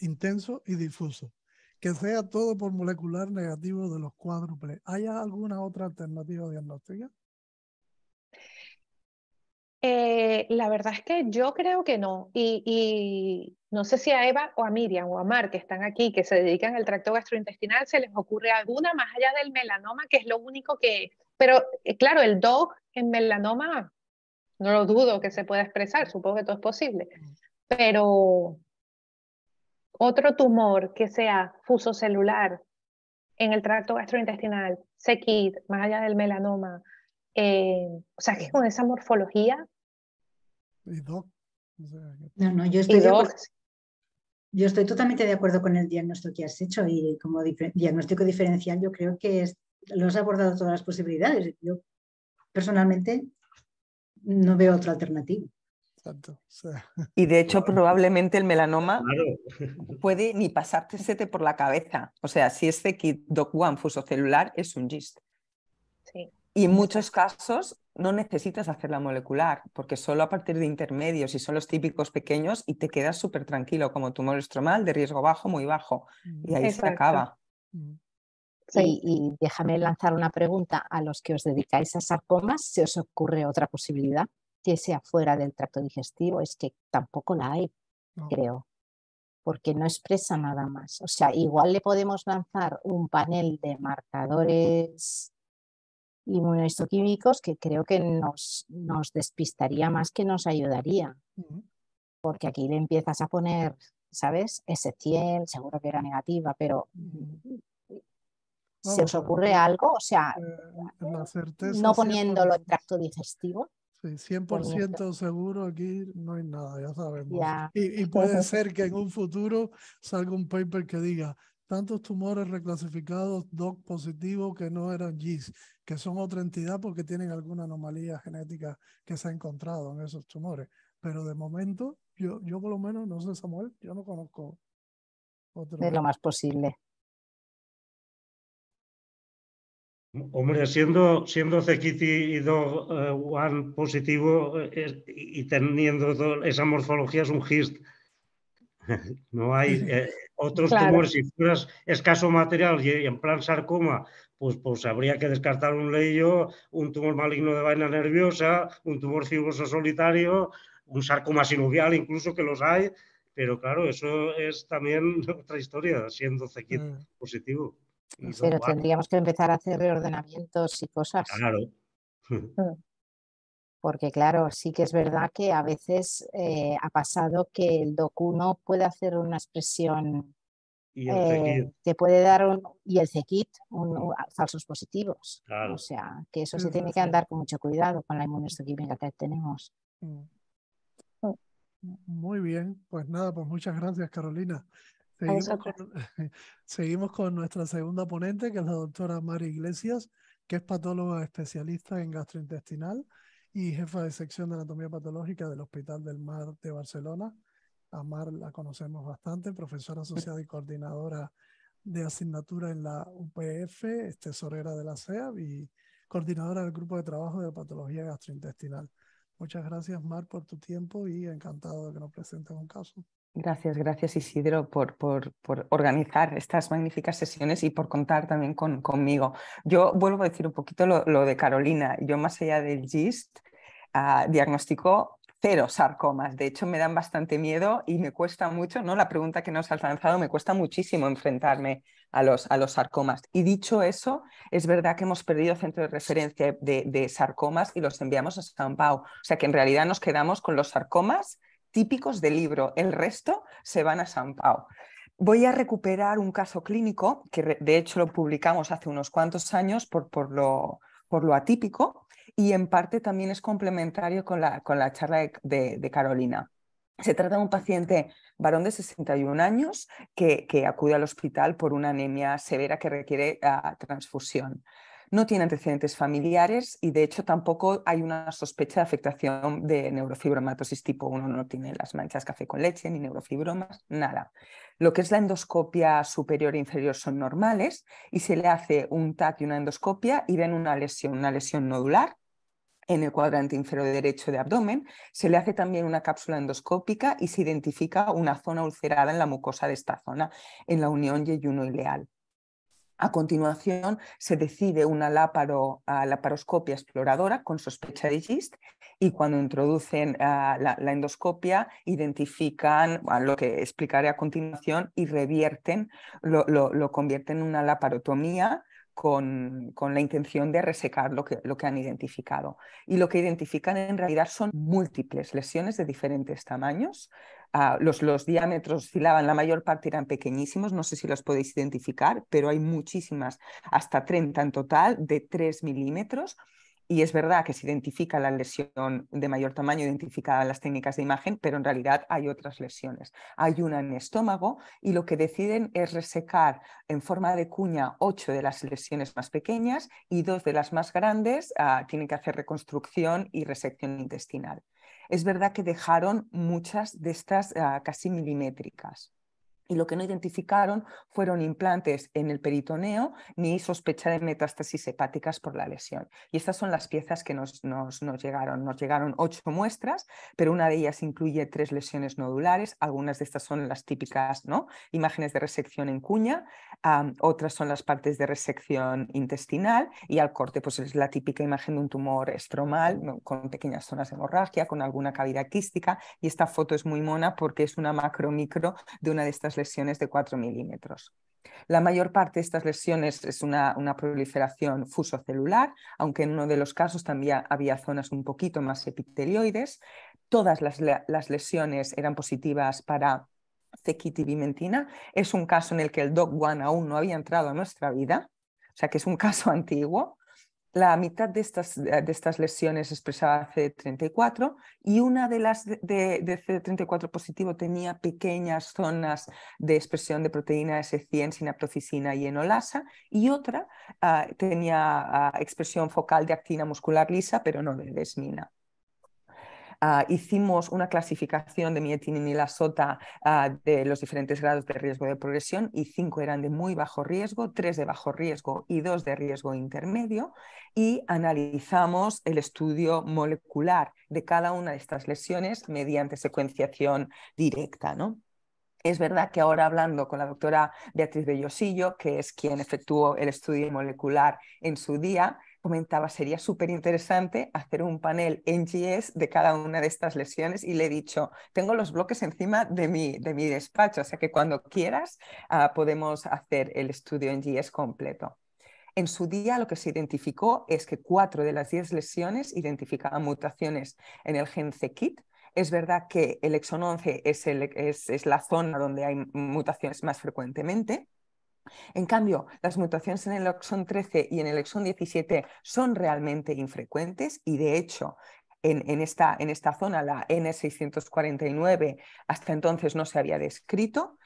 Speaker 1: intenso y difuso, que sea todo por molecular negativo de los cuádruples. ¿Hay alguna otra alternativa diagnóstica?
Speaker 2: La verdad es que yo creo que no. Y no sé si a Eva o a Miriam o a Mar, que están aquí, que se dedican al tracto gastrointestinal, se les ocurre alguna más allá del melanoma, que es lo único que... Pero claro, el DOG en melanoma, no lo dudo que se pueda expresar, supongo que todo es posible. Pero otro tumor que sea fusocelular en el tracto gastrointestinal, c-KIT, más allá del melanoma, O sea, que con esa morfología
Speaker 1: Y Doc, o sea,
Speaker 6: No, yo
Speaker 2: y Doc,
Speaker 6: estoy totalmente de acuerdo con el diagnóstico que has hecho y como diagnóstico diferencial yo creo que lo has abordado todas las posibilidades. Yo personalmente no veo otra alternativa.
Speaker 1: exacto. O sea,
Speaker 4: Y de hecho, probablemente el melanoma
Speaker 3: Claro.
Speaker 4: puede ni pasarte por la cabeza. O sea, si es CKIT DOC1 fusocelular, es un GIST.
Speaker 2: sí,
Speaker 4: Y en muchos casos no necesitas hacer la molecular, porque solo a partir de intermedios y son los típicos pequeños y te quedas súper tranquilo, como tumor estromal de riesgo bajo, muy bajo. Y ahí se
Speaker 2: exacto.
Speaker 4: acaba.
Speaker 2: Sí.
Speaker 7: Y déjame lanzar una pregunta a los que os dedicáis a sarcomas, ¿se os ocurre otra posibilidad que sea fuera del tracto digestivo? Es que tampoco la hay,
Speaker 1: no.
Speaker 7: creo, porque no expresa nada más. O sea, igual le podemos lanzar un panel de marcadores inmunohistoquímicos que creo que nos despistaría más que nos ayudaría, porque aquí le empiezas a poner, ¿sabes? S100, seguro que era negativa, pero ¿se os ocurre algo? O sea,
Speaker 1: La certeza
Speaker 7: no poniéndolo en
Speaker 1: 100%,
Speaker 7: tracto digestivo.
Speaker 1: sí, 100% seguro aquí no hay nada, ya sabemos.
Speaker 7: Ya.
Speaker 1: Y puede ser que en un futuro salga un paper que diga tantos tumores reclasificados DOC positivos que no eran GIS, que son otra entidad porque tienen alguna anomalía genética que se ha encontrado en esos tumores. Pero de momento, yo por lo menos, no sé, Samuel, yo no conozco otro.
Speaker 7: De lo más posible.
Speaker 3: Hombre, siendo CKIT y DOG1 positivo y teniendo esa morfología es un GIST. No hay otros
Speaker 2: Claro.
Speaker 3: tumores, si fueras escaso material y en plan sarcoma, pues habría que descartar un leyo, un tumor maligno de vaina nerviosa, un tumor fibroso solitario, un sarcoma sinovial incluso, que los hay, pero claro, eso es también otra historia, siendo CKIT positivo. Y
Speaker 7: Pero
Speaker 3: DOG1,
Speaker 7: tendríamos que empezar a hacer reordenamientos y cosas.
Speaker 3: claro.
Speaker 7: Porque claro, sí que es verdad que a veces ha pasado que el DOC1 puede hacer una expresión,
Speaker 3: Y el CKIT,
Speaker 7: te puede dar y el CKIT, falsos positivos.
Speaker 3: claro.
Speaker 7: O sea, que eso
Speaker 1: Sí,
Speaker 7: se
Speaker 1: sí,
Speaker 7: tiene que andar con mucho cuidado con la inmunohistoquímica que tenemos.
Speaker 1: Muy bien, pues nada, pues muchas gracias, Carolina.
Speaker 2: A vosotros.
Speaker 1: Seguimos con nuestra segunda ponente, que es la doctora Mari Iglesias, que es patóloga especialista en gastrointestinal y jefa de sección de anatomía patológica del Hospital del Mar de Barcelona. A Mar la conocemos bastante, profesora asociada y coordinadora de asignatura en la UPF, es tesorera de la SEAB y coordinadora del grupo de trabajo de patología gastrointestinal. Muchas gracias, Mar, por tu tiempo y encantado de que nos presentes un caso.
Speaker 4: Gracias Isidro por organizar estas magníficas sesiones y por contar también conmigo. Yo vuelvo a decir un poquito lo de Carolina. Yo más allá del GIST diagnostico 0 sarcomas. De hecho me dan bastante miedo y me cuesta mucho, ¿no? La pregunta que nos has lanzado, me cuesta muchísimo enfrentarme a los sarcomas. Y dicho eso, es verdad que hemos perdido centro de referencia de sarcomas y los enviamos a San Pau. O sea que en realidad nos quedamos con los sarcomas típicos del libro, el resto se van a San Pau. Voy a recuperar un caso clínico que de hecho lo publicamos hace unos cuantos años por lo atípico y en parte también es complementario con la charla de Carolina. Se trata de un paciente varón de 61 años que acude al hospital por una anemia severa que requiere transfusión. No tiene antecedentes familiares y de hecho tampoco hay una sospecha de afectación de neurofibromatosis tipo 1, no tiene las manchas café con leche ni neurofibromas, nada. Lo que es la endoscopia superior e inferior son normales y se le hace un TAC y una endoscopia y ven una lesión nodular en el cuadrante inferior derecho de abdomen. Se le hace también una cápsula endoscópica y se identifica una zona ulcerada en la mucosa de esta zona, en la unión yeyuno-ileal. A continuación, se decide una laparoscopia exploradora con sospecha de GIST y cuando introducen la endoscopia identifican lo que explicaré a continuación y revierten, lo convierten en una laparotomía con la intención de resecar lo que han identificado. Y lo que identifican en realidad son múltiples lesiones de diferentes tamaños. Los diámetros oscilaban, la mayor parte eran pequeñísimos, no sé si los podéis identificar, pero hay muchísimas, hasta 30 en total, de 3 milímetros. Y es verdad que se identifica la lesión de mayor tamaño, identificadas las técnicas de imagen, pero en realidad hay otras lesiones. Hay una en estómago y lo que deciden es resecar en forma de cuña 8 de las lesiones más pequeñas y 2 de las más grandes tienen que hacer reconstrucción y resección intestinal. Es verdad que dejaron muchas de estas casi milimétricas. Y lo que no identificaron fueron implantes en el peritoneo ni sospecha de metástasis hepáticas por la lesión. Y estas son las piezas que nos llegaron. Nos llegaron 8 muestras, pero una de ellas incluye 3 lesiones nodulares. Algunas de estas son las típicas, ¿no?, imágenes de resección en cuña, otras son las partes de resección intestinal y al corte pues es la típica imagen de un tumor estromal, ¿no?, con pequeñas zonas de hemorragia, con alguna cavidad quística. Y esta foto es muy mona porque es una macro-micro de una de estas lesiones de 4 milímetros. La mayor parte de estas lesiones es una proliferación fusocelular, aunque en uno de los casos también había zonas un poquito más epitelioides. Todas las lesiones eran positivas para c-KIT y vimentina. Es un caso en el que el DOC1 aún no había entrado a nuestra vida, o sea que es un caso antiguo. La mitad de estas lesiones expresaba CD34 y una de las de CD34 positivo tenía pequeñas zonas de expresión de proteína S100, sinaptofisina y enolasa, y otra tenía expresión focal de actina muscular lisa, pero no de desmina. Hicimos una clasificación de mietininilasota de los diferentes grados de riesgo de progresión y 5 eran de muy bajo riesgo, 3 de bajo riesgo y 2 de riesgo intermedio, y analizamos el estudio molecular de cada una de estas lesiones mediante secuenciación directa, ¿no? Es verdad que ahora, hablando con la doctora Beatriz Bellosillo, que es quien efectuó el estudio molecular en su día, comentaba, sería súper interesante hacer un panel NGS de cada una de estas lesiones, y le he dicho, tengo los bloques encima de mi despacho, o sea que cuando quieras podemos hacer el estudio NGS completo. En su día lo que se identificó es que 4 de las 10 lesiones identificaban mutaciones en el gen c-KIT. Es verdad que el exón 11 es la zona donde hay mutaciones más frecuentemente. En cambio, las mutaciones en el exón 13 y en el exón 17 son realmente infrecuentes, y de hecho en esta zona, la N649, hasta entonces no se había descrito.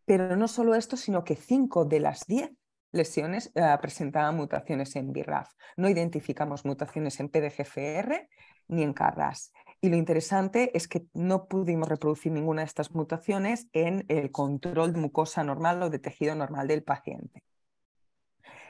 Speaker 4: Pero no solo esto, sino que 5 de las 10 lesiones presentaban mutaciones en BRAF. No identificamos mutaciones en PDGFR ni en KRAS. Y lo interesante es que no pudimos reproducir ninguna de estas mutaciones en el control de mucosa normal o de tejido normal del paciente.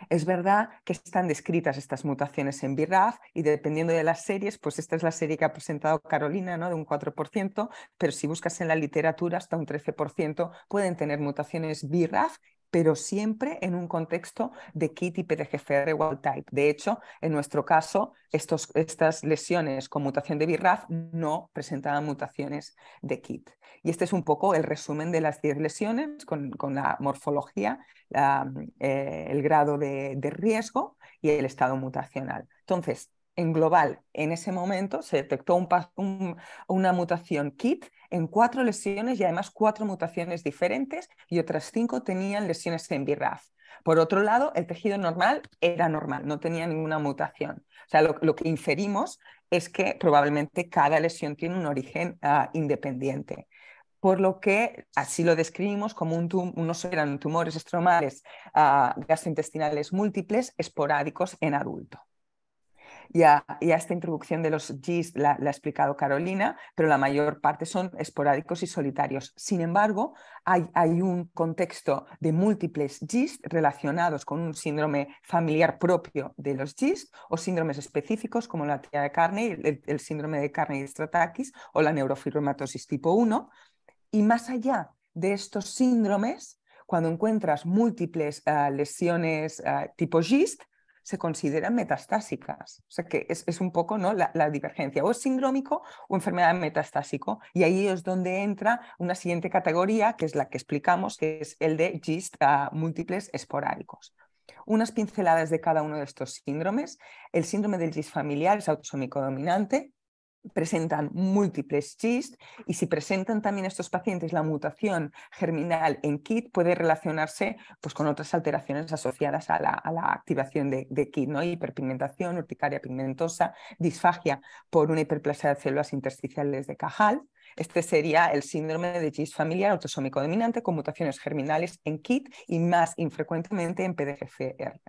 Speaker 4: Es verdad que están descritas estas mutaciones en BRAF y dependiendo de las series, pues esta es la serie que ha presentado Carolina, ¿no?, de un 4%, pero si buscas en la literatura hasta un 13% pueden tener mutaciones BRAF, pero siempre en un contexto de KIT y PDGFR wild type. De hecho, en nuestro caso, estas lesiones con mutación de BRAF no presentaban mutaciones de KIT. Y este es un poco el resumen de las 10 lesiones con la morfología, el grado de riesgo y el estado mutacional. Entonces, en global, en ese momento se detectó una mutación KIT en 4 lesiones y además 4 mutaciones diferentes, y otras 5 tenían lesiones en BRAF. Por otro lado, el tejido normal era normal, no tenía ninguna mutación. O sea, lo que inferimos es que probablemente cada lesión tiene un origen independiente. Por lo que así lo describimos como unos eran tumores estromales gastrointestinales múltiples esporádicos en adulto. Ya esta introducción de los GIST la ha explicado Carolina, pero la mayor parte son esporádicos y solitarios. Sin embargo, hay un contexto de múltiples GIST relacionados con un síndrome familiar propio de los GIST o síndromes específicos como la tía de Carney, el síndrome de Carney-Stratakis o la neurofibromatosis tipo 1. Y más allá de estos síndromes, cuando encuentras múltiples lesiones tipo GIST, se consideran metastásicas. O sea que es un poco, ¿no?, la divergencia. O es sindrómico o enfermedad metastásico. Y ahí es donde entra una siguiente categoría, que es la que explicamos, que es el de GIST múltiples esporádicos. Unas pinceladas de cada uno de estos síndromes. El síndrome del GIST familiar es autosómico dominante. presentan múltiples GIST, y si presentan también estos pacientes la mutación germinal en KIT, puede relacionarse pues, con otras alteraciones asociadas a la activación de KIT, ¿no? Hiperpigmentación, urticaria pigmentosa, disfagia por una hiperplasia de células intersticiales de Cajal. Este sería el síndrome de GIST familiar autosómico dominante con mutaciones germinales en KIT y más infrecuentemente en PDGFR.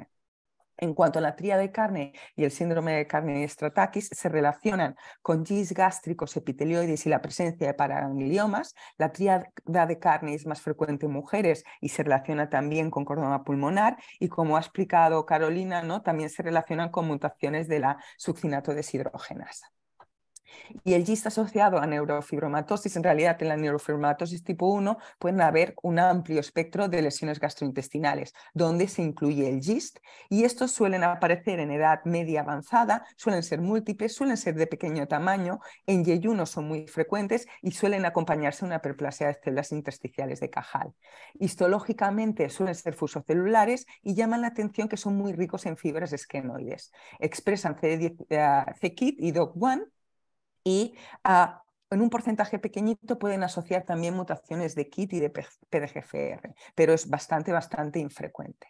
Speaker 4: En cuanto a la tríada de Carney y el síndrome de Carney-Stratakis, se relacionan con GIST gástricos, epitelioides y la presencia de paragangliomas. La tríada de Carney es más frecuente en mujeres y se relaciona también con cordoma pulmonar, y como ha explicado Carolina, ¿no? También se relacionan con mutaciones de la succinato deshidrogenasa. Y el GIST asociado a neurofibromatosis, en realidad en la neurofibromatosis tipo 1 pueden haber un amplio espectro de lesiones gastrointestinales donde se incluye el GIST, y estos suelen aparecer en edad media avanzada, suelen ser múltiples, suelen ser de pequeño tamaño, en yeyuno son muy frecuentes y suelen acompañarse de una hiperplasia de células intersticiales de Cajal. Histológicamente suelen ser fusocelulares y llaman la atención que son muy ricos en fibras esquenoides. Expresan c-KIT y DOC1, y en un porcentaje pequeñito pueden asociar también mutaciones de KIT y de PDGFR, pero es bastante infrecuente.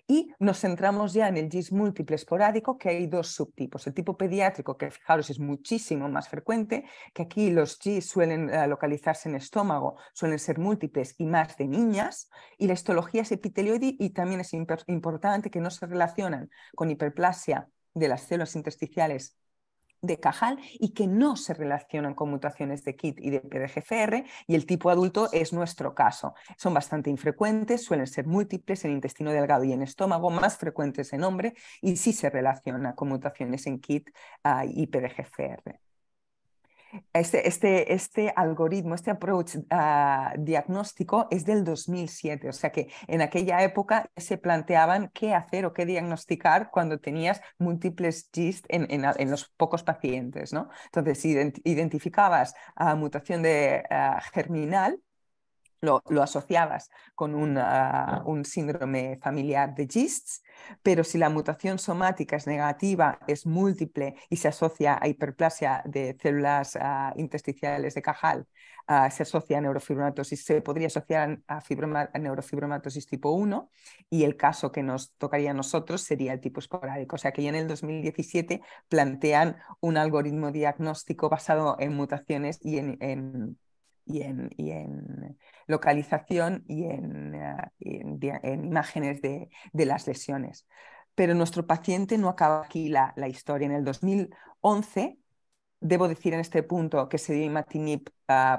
Speaker 4: Y nos centramos ya en el GIST múltiple esporádico, que hay dos subtipos. El tipo pediátrico, que fijaros es muchísimo más frecuente, que aquí los GIST suelen localizarse en estómago, suelen ser múltiples y más de niñas, y la histología es epitelioide, y también es importante que no se relacionan con hiperplasia de las células intersticiales de Cajal y que no se relacionan con mutaciones de KIT y de PDGFR, y el tipo adulto es nuestro caso. Son bastante infrecuentes, suelen ser múltiples en intestino delgado y en estómago, más frecuentes en hombre, y sí se relaciona con mutaciones en KIT y PDGFR. Este algoritmo, este approach diagnóstico es del 2007, o sea que en aquella época se planteaban qué hacer o qué diagnosticar cuando tenías múltiples GIST en los pocos pacientes, ¿no? Entonces, si identificabas mutación de germinal, lo asociabas con un síndrome familiar de GIST, pero si la mutación somática es negativa, es múltiple y se asocia a hiperplasia de células intersticiales de Cajal, se asocia a neurofibromatosis, se podría asociar a neurofibromatosis tipo 1, y el caso que nos tocaría a nosotros sería el tipo esporádico. O sea que ya en el 2017 plantean un algoritmo diagnóstico basado en mutaciones y en localización y en imágenes de las lesiones. Pero nuestro paciente no acaba aquí la historia. En el 2011, debo decir en este punto que se dio imatinib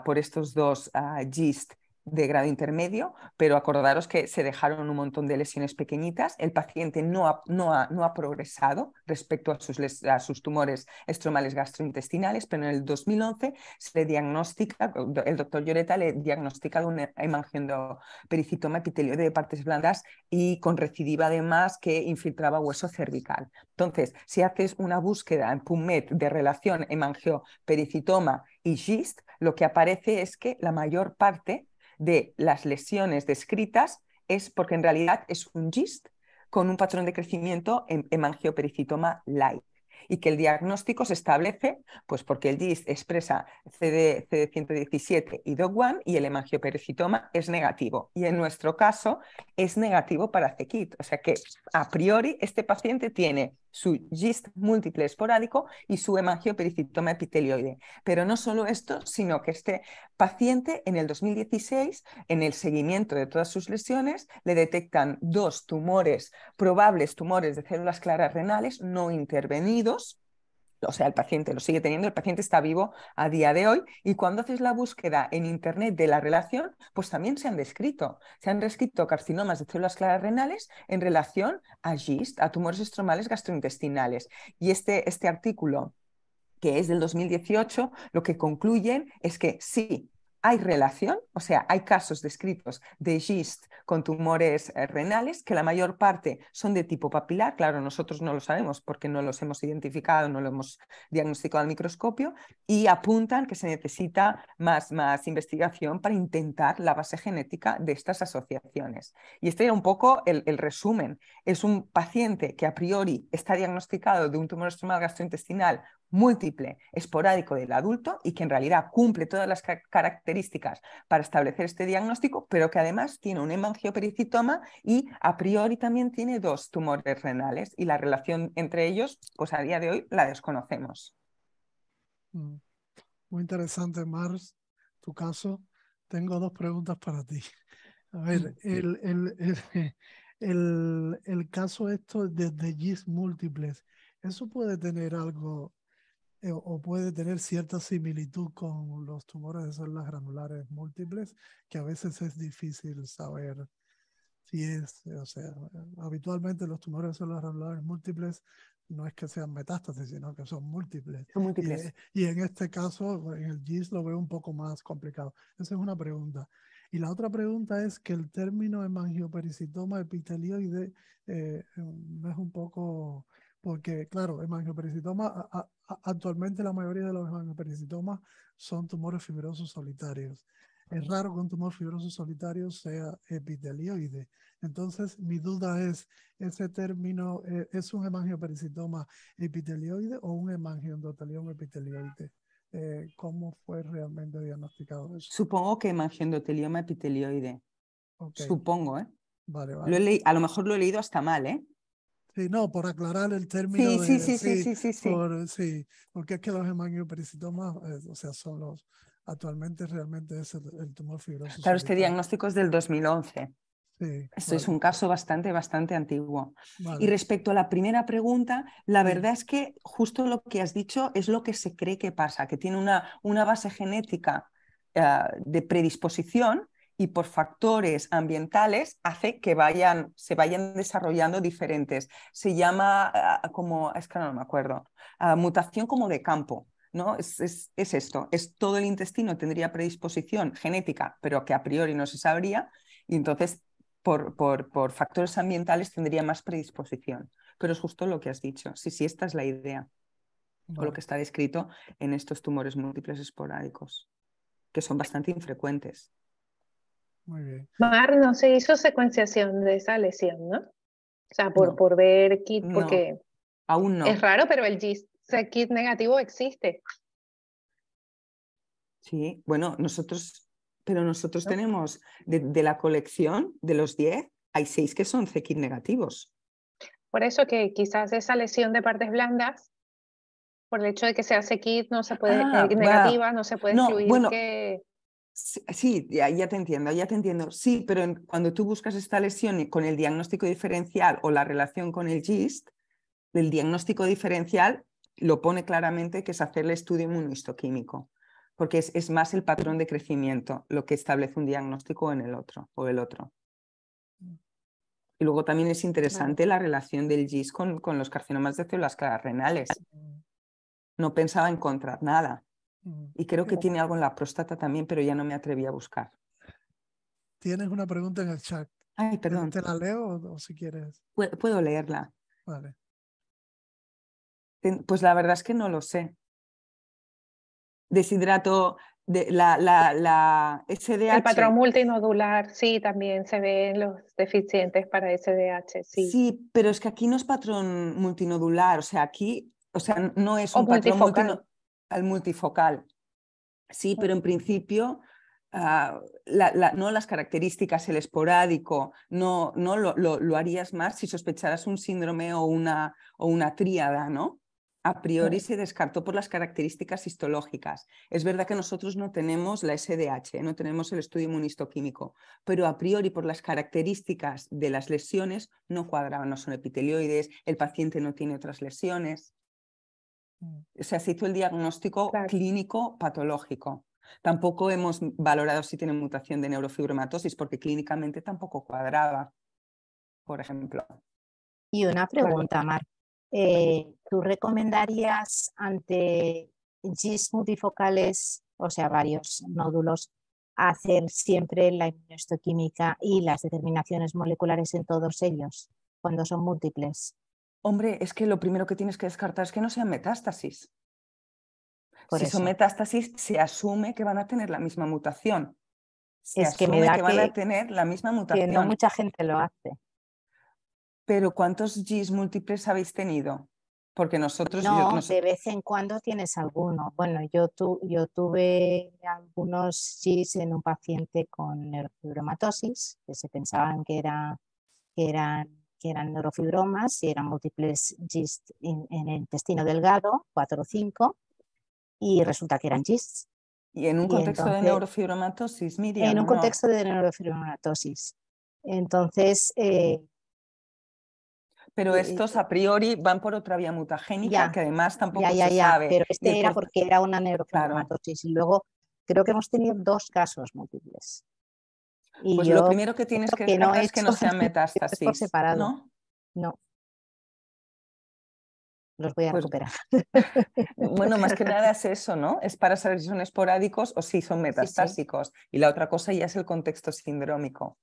Speaker 4: por estos dos GIST de grado intermedio, pero acordaros que se dejaron un montón de lesiones pequeñitas. El paciente no ha progresado respecto a sus tumores estromales gastrointestinales, pero en el 2011 se le diagnostica, el doctor Lloreta le diagnostica un hemangiopericitoma epitelioide de partes blandas y con recidiva además que infiltraba hueso cervical. Entonces, si haces una búsqueda en PubMed de relación hemangiopericitoma y GIST, lo que aparece es que la mayor parte de las lesiones descritas es porque en realidad es un GIST con un patrón de crecimiento en hemangiopericitoma light, y que el diagnóstico se establece pues porque el GIST expresa CD117 y DOC1 y el hemangiopericitoma es negativo, y en nuestro caso es negativo para c-KIT, o sea que a priori este paciente tiene su GIST múltiple esporádico y su hemangiopericitoma epitelioide. Pero no solo esto, sino que este paciente en el 2016, en el seguimiento de todas sus lesiones, le detectan dos probables tumores de células claras renales no intervenidos. O sea, el paciente lo sigue teniendo, el paciente está vivo a día de hoy, y cuando haces la búsqueda en internet de la relación, pues también se han descrito carcinomas de células claras renales en relación a GIST, a tumores estromales gastrointestinales. Y este artículo, que es del 2018, lo que concluyen es que sí, hay relación, o sea, hay casos descritos de GIST con tumores renales que la mayor parte son de tipo papilar. Claro, nosotros no lo sabemos porque no los hemos identificado, no lo hemos diagnosticado al microscopio, y apuntan que se necesita más investigación para intentar la base genética de estas asociaciones. Y este era un poco el resumen. Es un paciente que a priori está diagnosticado de un tumor estromal gastrointestinal múltiple, esporádico del adulto y que en realidad cumple todas las características para establecer este diagnóstico, pero que además tiene un hemangiopericitoma y a priori también tiene 2 tumores renales, y la relación entre ellos, pues a día de hoy la desconocemos.
Speaker 1: Muy interesante, Mars, tu caso. Tengo 2 preguntas para ti. A ver, el caso esto de GIST múltiples, ¿eso puede tener algo o puede tener cierta similitud con los tumores de células granulares múltiples, que a veces es difícil saber si es, o sea, habitualmente los tumores de células granulares múltiples no es que sean metástasis, sino que son múltiples.
Speaker 4: Son múltiples.
Speaker 1: Y en este caso, en el GIST lo veo un poco más complicado. Esa es una pregunta. Y la otra pregunta es que el término hemangiopericitoma epitelioide no es un poco... Porque, claro, hemangiopericitoma, actualmente la mayoría de los hemangiopericitomas son tumores fibrosos solitarios. Es raro que un tumor fibroso solitario sea epitelioide. Entonces, mi duda es, ¿ese término es un hemangiopericitoma epitelioide o un hemangioendotelioma epitelioide? ¿Cómo fue realmente diagnosticado eso?
Speaker 4: Supongo que hemangioendotelioma epitelioide.
Speaker 1: Okay.
Speaker 4: Supongo, ¿eh?
Speaker 1: Vale, vale.
Speaker 4: A lo mejor lo he leído hasta mal, ¿eh?
Speaker 1: Sí, no, por aclarar el término
Speaker 4: Sí,
Speaker 1: de...
Speaker 4: sí.
Speaker 1: Porque es que los hemangiopericitomas, o sea, son los... Actualmente realmente es el tumor fibroso
Speaker 4: Claro, este
Speaker 1: solitario.
Speaker 4: diagnóstico es del 2011.
Speaker 1: Sí,
Speaker 4: Esto
Speaker 1: vale.
Speaker 4: es un caso bastante antiguo.
Speaker 1: Vale.
Speaker 4: Y respecto a la primera pregunta, la verdad es que justo lo que has dicho es lo que se cree que pasa, que tiene una base genética de predisposición, y por factores ambientales hace que se vayan desarrollando diferentes. Se llama como, es que no me acuerdo, mutación como de campo. ¿No? Es esto, es todo el intestino tendría predisposición genética, pero que a priori no se sabría, y entonces por factores ambientales tendría más predisposición. Pero es justo lo que has dicho. Sí, esta es la idea. Vale. O lo que está descrito en estos tumores múltiples esporádicos, que son bastante infrecuentes.
Speaker 1: Muy bien.
Speaker 2: Mar, no se hizo secuenciación de esa lesión, ¿no? O sea, por ver KIT, porque
Speaker 4: no, aún no.
Speaker 2: Es raro, pero el KIT negativo existe.
Speaker 4: Sí, bueno, nosotros tenemos de la colección de los 10, hay 6 que son c-KIT negativos.
Speaker 2: Por eso que quizás esa lesión de partes blandas, por el hecho de que sea c-KIT no se puede, negativa, no se puede excluir
Speaker 4: bueno,
Speaker 2: que...
Speaker 4: Sí, ya te entiendo. Sí, pero cuando tú buscas esta lesión con el diagnóstico diferencial o la relación con el GIST, el diagnóstico diferencial lo pone claramente que es hacer el estudio inmunohistoquímico, porque es más el patrón de crecimiento lo que establece un diagnóstico en el otro o el otro. Y luego también es interesante la relación del GIST con los carcinomas de células claras renales. No pensaba encontrar nada. Y creo que tiene algo en la próstata también, pero ya no me atreví a buscar.
Speaker 1: Tienes una pregunta en el chat.
Speaker 4: Ay, perdón.
Speaker 1: ¿Te la leo o si quieres?
Speaker 4: Puedo leerla.
Speaker 1: Vale.
Speaker 4: Pues la verdad es que no lo sé. Deshidrato, la SDH.
Speaker 2: El patrón multinodular, sí, también se ven los deficientes para SDH, sí.
Speaker 4: Sí, pero es que aquí no es patrón multinodular, o sea, no es
Speaker 2: o
Speaker 4: un patrón
Speaker 2: multifocal.
Speaker 4: Sí, pero en principio no las características, el esporádico, no lo harías más si sospecharas un síndrome o una tríada, ¿no? A priori se descartó por las características histológicas. Es verdad que nosotros no tenemos la SDH, no tenemos el estudio inmunistoquímico, pero a priori por las características de las lesiones no cuadraban, no son epitelioides, el paciente no tiene otras lesiones. O sea, se hizo el diagnóstico clínico patológico. Tampoco hemos valorado si tiene mutación de neurofibromatosis porque clínicamente tampoco cuadraba, por ejemplo.
Speaker 7: Y una pregunta, Mar. ¿Tú recomendarías ante GIST multifocales, o sea, varios nódulos, hacer siempre la inmunohistoquímica y las determinaciones moleculares en todos ellos, cuando son múltiples.
Speaker 4: Hombre, es que lo primero que tienes que descartar es que no sean metástasis.
Speaker 7: Por
Speaker 4: Si
Speaker 7: eso.
Speaker 4: son metástasis, se asume que van a tener la misma mutación. Se
Speaker 7: Es que me
Speaker 4: asume
Speaker 7: da
Speaker 4: que van a tener la misma
Speaker 7: que
Speaker 4: mutación.
Speaker 7: no mucha gente lo hace.
Speaker 4: Pero ¿cuántos Gs múltiples habéis tenido? Porque nosotros...
Speaker 7: No, de vez en cuando tienes alguno. Bueno, yo tuve algunos GIS en un paciente con neurofibromatosis, que se pensaban que eran neurofibromas y eran múltiples GIS en el intestino delgado, 4 o 5, y resulta que eran GIS.
Speaker 4: Y en un contexto de
Speaker 7: entonces,
Speaker 4: neurofibromatosis, Miriam,
Speaker 7: en un
Speaker 4: ¿no?
Speaker 7: contexto de neurofibromatosis. Entonces...
Speaker 4: pero estos a priori van por otra vía mutagénica que además tampoco se sabe.
Speaker 7: Pero este era porque era una neurofibromatosis. Claro. Y luego creo que hemos tenido 2 casos múltiples. Y
Speaker 4: pues lo primero que tienes que descartar es que no sean metástasis.
Speaker 7: Por separado.
Speaker 4: ¿No?
Speaker 7: No. Los voy a recuperar.
Speaker 4: Bueno, más que nada es eso, ¿no? Es para saber si son esporádicos o si son metastásicos. Sí, sí. Y la otra cosa ya es el contexto sindrómico.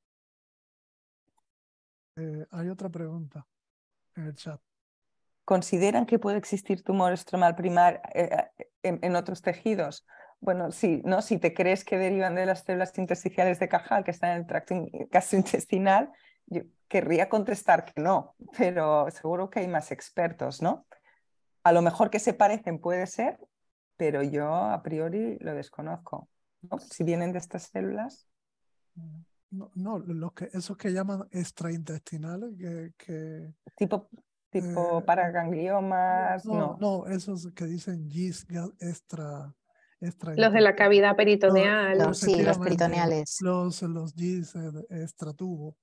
Speaker 1: Hay otra pregunta en el chat.
Speaker 4: ¿Consideran que puede existir tumor estromal primario en otros tejidos? Bueno, sí, ¿no? Si te crees que derivan de las células intersticiales de Cajal que están en el tracto gastrointestinal, yo querría contestar que no, pero seguro que hay más expertos, ¿no? A lo mejor que se parecen puede ser, pero yo a priori lo desconozco, ¿no? Si vienen de estas células.
Speaker 1: No, esos que llaman extraintestinales,
Speaker 4: Tipo paragangliomas, no.
Speaker 1: No, esos que dicen GIS extra.
Speaker 2: Los de la cavidad peritoneal.
Speaker 7: Sí, los peritoneales.
Speaker 1: Los GIS extratubo,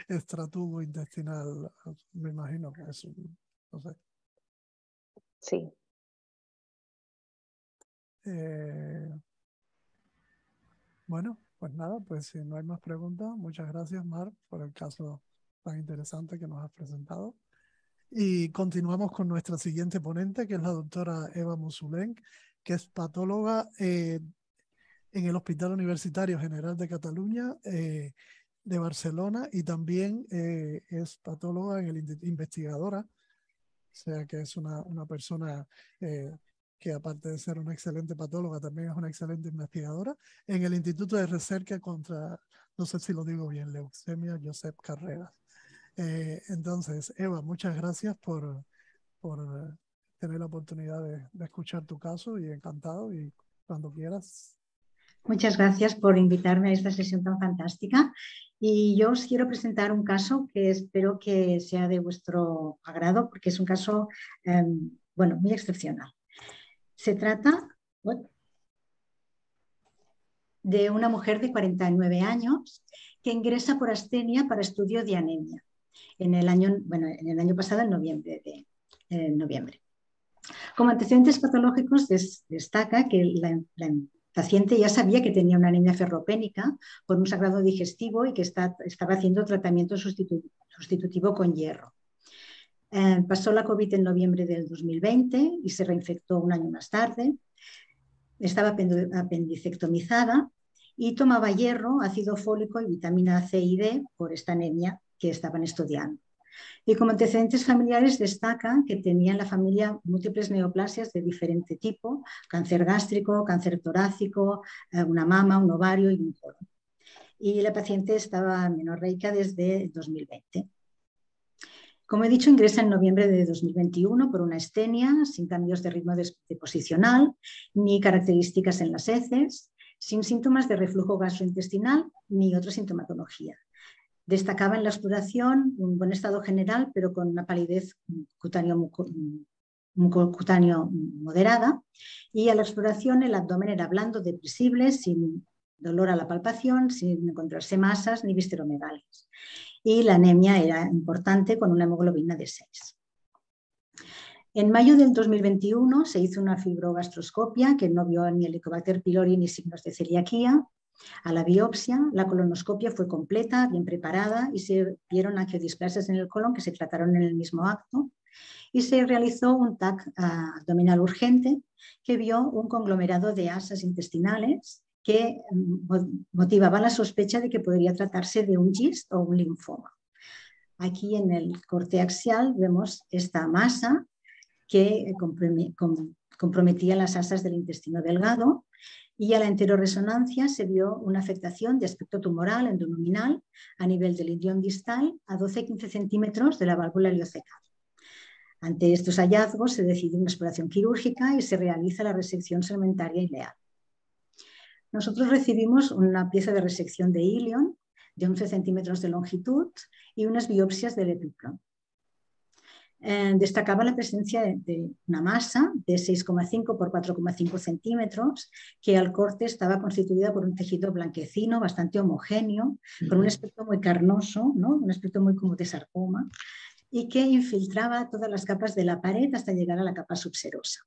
Speaker 1: extratubo intestinal, me imagino que es, no sé.
Speaker 2: Sí.
Speaker 1: Bueno, pues nada, pues si no hay más preguntas, muchas gracias, Mar, por el caso tan interesante que nos has presentado. Y continuamos con nuestra siguiente ponente, que es la doctora Eva Musulén, que es patóloga en el Hospital Universitario General de Cataluña de Barcelona y también es patóloga en el investigadora, o sea que es una persona que aparte de ser una excelente patóloga, también es una excelente investigadora en el Instituto de Recerca contra, no sé si lo digo bien, leucemia Josep Carreras. Entonces, Eva, muchas gracias por tener la oportunidad de escuchar tu caso y encantado y cuando quieras.
Speaker 6: Muchas gracias por invitarme a esta sesión tan fantástica y yo os quiero presentar un caso que espero que sea de vuestro agrado porque es un caso, bueno, muy excepcional. Se trata de una mujer de 49 años que ingresa por astenia para estudio de anemia en el año pasado, en noviembre. Como antecedentes patológicos destaca que la paciente ya sabía que tenía una anemia ferropénica por un sangrado digestivo y que estaba haciendo tratamiento sustitutivo con hierro. Pasó la COVID en noviembre del 2020 y se reinfectó un año más tarde. Estaba apendicectomizada y tomaba hierro, ácido fólico y vitamina C y D por esta anemia que estaban estudiando. Y como antecedentes familiares destacan que tenía en la familia múltiples neoplasias de diferente tipo, cáncer gástrico, cáncer torácico, una mama, un ovario y un colon. Y la paciente estaba menorreica desde 2020. Como he dicho, ingresa en noviembre de 2021 por una astenia, sin cambios de ritmo posicional, ni características en las heces, sin síntomas de reflujo gastrointestinal ni otra sintomatología. Destacaba en la exploración un buen estado general, pero con una palidez mucocutáneo moderada. Y a la exploración el abdomen era blando, depresible, sin dolor a la palpación, sin encontrarse masas ni visceromegalias. Y la anemia era importante con una hemoglobina de 6. En mayo del 2021 se hizo una fibrogastroscopia que no vio ni Helicobacter pylori ni signos de celiaquía. A la biopsia, la colonoscopia fue completa, bien preparada y se vieron angiodisplasias en el colon que se trataron en el mismo acto y se realizó un TAC abdominal urgente que vio un conglomerado de asas intestinales que motivaban la sospecha de que podría tratarse de un GIST o un linfoma. Aquí en el corte axial vemos esta masa que comprometía las asas del intestino delgado, y a la enteroresonancia se vio una afectación de aspecto tumoral endoluminal a nivel del ilion distal a 12-15 centímetros de la válvula iliocecal. Ante estos hallazgos se decide una exploración quirúrgica y se realiza la resección segmentaria ileal. Nosotros recibimos una pieza de resección de ilion de 11 centímetros de longitud y unas biopsias del epíplon. Destacaba la presencia de una masa de 6,5 por 4,5 centímetros, que al corte estaba constituida por un tejido blanquecino, bastante homogéneo, con un aspecto muy carnoso, ¿no? Un aspecto muy como de sarcoma, y que infiltraba todas las capas de la pared hasta llegar a la capa subserosa.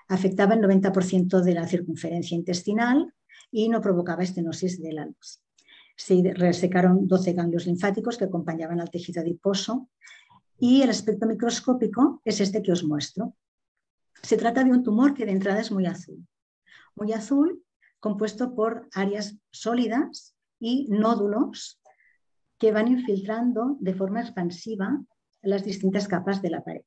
Speaker 6: Afectaba el 90% de la circunferencia intestinal y no provocaba estenosis del alus. Se resecaron 12 ganglios linfáticos que acompañaban al tejido adiposo, y el aspecto microscópico es este que os muestro. Se trata de un tumor que de entrada es muy azul, compuesto por áreas sólidas y nódulos que van infiltrando de forma expansiva las distintas capas de la pared.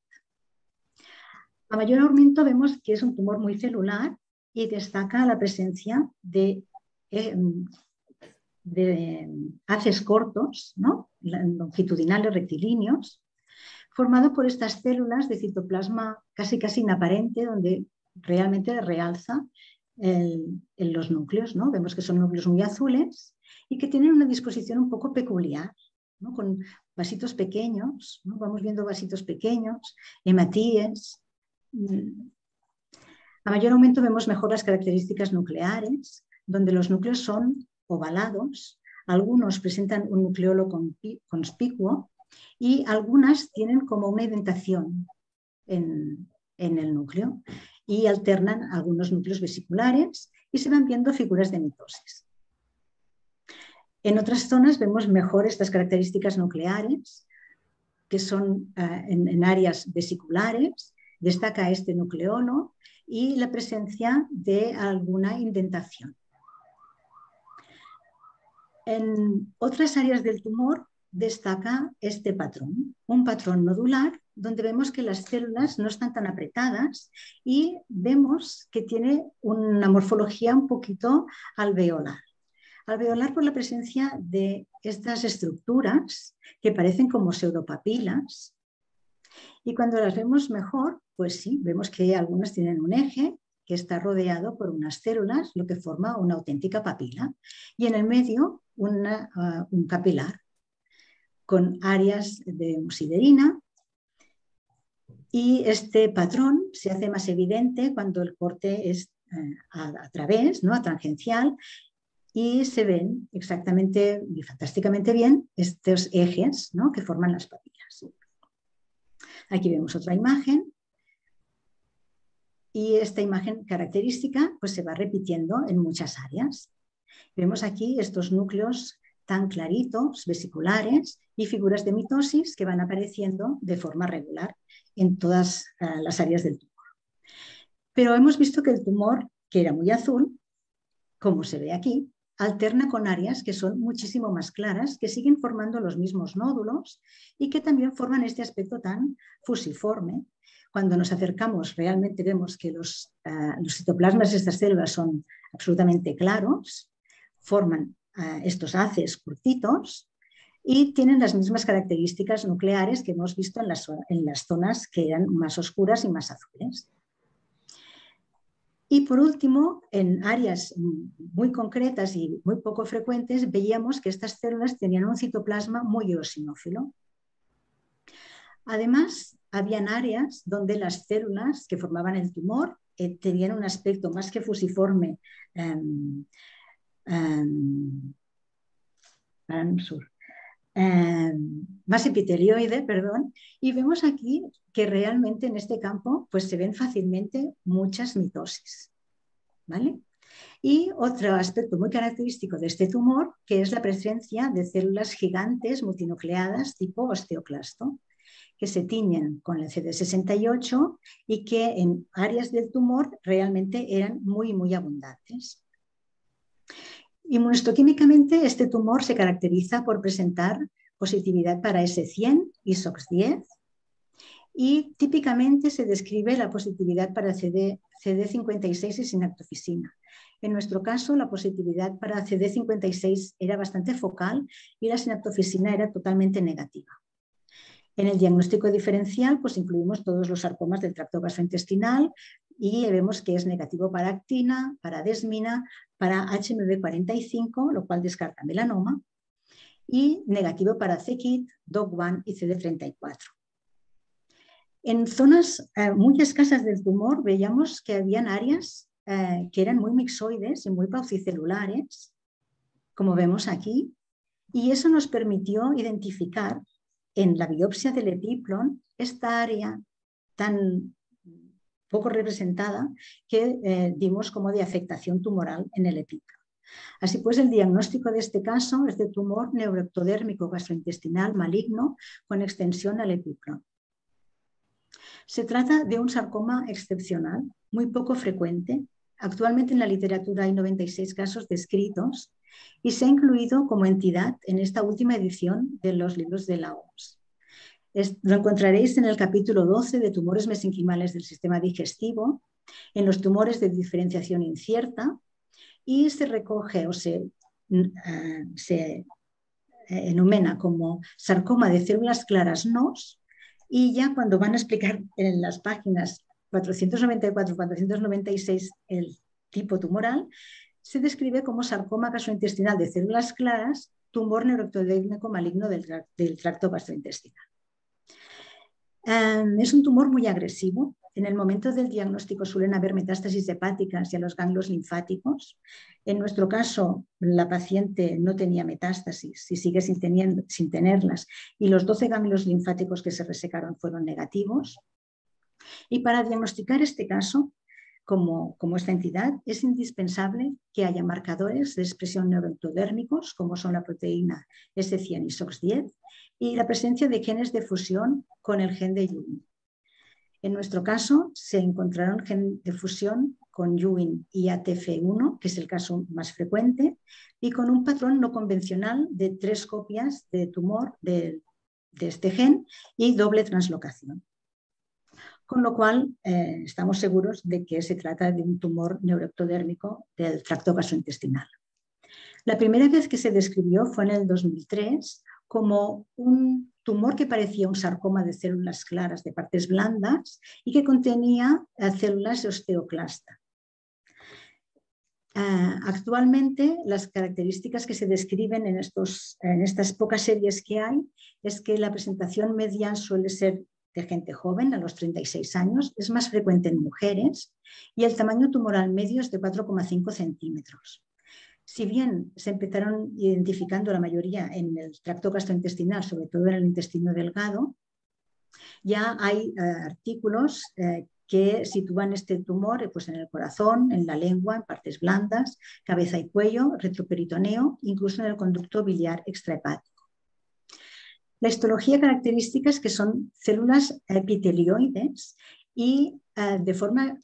Speaker 6: A mayor aumento vemos que es un tumor muy celular y destaca la presencia de haces cortos, ¿no? Longitudinales rectilíneos, formado por estas células de citoplasma casi inaparente, donde realmente realza los núcleos, ¿no? Vemos que son núcleos muy azules y que tienen una disposición un poco peculiar, ¿no? Con vasitos pequeños, ¿no? Vamos viendo vasitos pequeños, hematíes. A mayor aumento vemos mejor las características nucleares, donde los núcleos son ovalados, algunos presentan un nucleolo conspicuo, y algunas tienen como una indentación en el núcleo y alternan algunos núcleos vesiculares y se van viendo figuras de mitosis. En otras zonas vemos mejor estas características nucleares, que son en áreas vesiculares, destaca este nucleolo y la presencia de alguna indentación. En otras áreas del tumor destaca este patrón, un patrón nodular donde vemos que las células no están tan apretadas y vemos que tiene una morfología un poquito alveolar. Alveolar por la presencia de estas estructuras que parecen como pseudopapilas, y cuando las vemos mejor, pues sí, vemos que algunas tienen un eje que está rodeado por unas células, lo que forma una auténtica papila, y en el medio un capilar con áreas de muciderina, y este patrón se hace más evidente cuando el corte es a través, ¿no? A tangencial, y se ven exactamente y fantásticamente bien estos ejes, ¿no? Que forman las papilas. Aquí vemos otra imagen, y esta imagen característica pues, se va repitiendo en muchas áreas. Vemos aquí estos núcleos tan claritos, vesiculares, y figuras de mitosis que van apareciendo de forma regular en todas las áreas del tumor. Pero hemos visto que el tumor, que era muy azul, como se ve aquí, alterna con áreas que son muchísimo más claras, que siguen formando los mismos nódulos y que también forman este aspecto tan fusiforme. Cuando nos acercamos realmente vemos que los citoplasmas de estas células son absolutamente claros, forman estos haces cortitos y tienen las mismas características nucleares que hemos visto en las zonas que eran más oscuras y más azules. Y por último, en áreas muy concretas y muy poco frecuentes, veíamos que estas células tenían un citoplasma muy eosinófilo. Además, habían áreas donde las células que formaban el tumor tenían un aspecto más que fusiforme, más epitelioide, perdón, y vemos aquí que realmente en este campo pues, se ven fácilmente muchas mitosis, ¿vale? Y otro aspecto muy característico de este tumor, que es la presencia de células gigantes multinucleadas tipo osteoclasto, que se tiñen con el CD68 y que en áreas del tumor realmente eran muy abundantes. Inmunohistoquímicamente, este tumor se caracteriza por presentar positividad para S100 y SOX10 y típicamente se describe la positividad para CD56 y sinactofisina. En nuestro caso, la positividad para CD56 era bastante focal y la sinactofisina era totalmente negativa. En el diagnóstico diferencial, pues incluimos todos los sarcomas del tracto gastrointestinal y vemos que es negativo para actina, para desmina, para HMB45, lo cual descarta melanoma, y negativo para c-KIT, DOG1 y CD34. En zonas muy escasas del tumor veíamos que habían áreas que eran muy mixoides y muy paucicelulares, como vemos aquí, y eso nos permitió identificar en la biopsia del epiplon esta área tan poco representada que dimos como de afectación tumoral en el epiplon. Así pues, el diagnóstico de este caso es de tumor neuroectodérmico gastrointestinal maligno con extensión al epiplon. Se trata de un sarcoma excepcional, muy poco frecuente. Actualmente en la literatura hay 96 casos descritos y se ha incluido como entidad en esta última edición de los libros de la OMS. Lo encontraréis en el capítulo 12 de tumores mesenquimales del sistema digestivo, en los tumores de diferenciación incierta, y se recoge o se enumera como sarcoma de células claras NOS, y ya cuando van a explicar en las páginas 494 y 496 el tipo tumoral, se describe como sarcoma gastrointestinal de células claras, tumor neuroectodérmico maligno del tracto gastrointestinal. Es un tumor muy agresivo. En el momento del diagnóstico suelen haber metástasis hepáticas y a los ganglios linfáticos. En nuestro caso, la paciente no tenía metástasis y sigue sin tenerlas, y los 12 ganglios linfáticos que se resecaron fueron negativos. Y para diagnosticar este caso, como esta entidad, es indispensable que haya marcadores de expresión neuroectodérmicos, como son la proteína S100 y SOX10, y la presencia de genes de fusión con el gen de Ewing. En nuestro caso, se encontraron gen de fusión con Ewing y ATF1, que es el caso más frecuente, y con un patrón no convencional de 3 copias de tumor de este gen y doble translocación. Con lo cual, estamos seguros de que se trata de un tumor neuroectodérmico del tracto gastrointestinal. La primera vez que se describió fue en el 2003 como un tumor que parecía un sarcoma de células claras de partes blandas y que contenía células de osteoclasta. Actualmente, las características que se describen en estas pocas series que hay es que la presentación media suele ser de gente joven, a los 36 años, es más frecuente en mujeres y el tamaño tumoral medio es de 4,5 centímetros. Si bien se empezaron identificando la mayoría en el tracto gastrointestinal, sobre todo en el intestino delgado, ya hay artículos que sitúan este tumor pues, en el corazón, en la lengua, en partes blandas, cabeza y cuello, retroperitoneo, incluso en el conducto biliar extrahepático. La histología característica es que son células epitelioides y de forma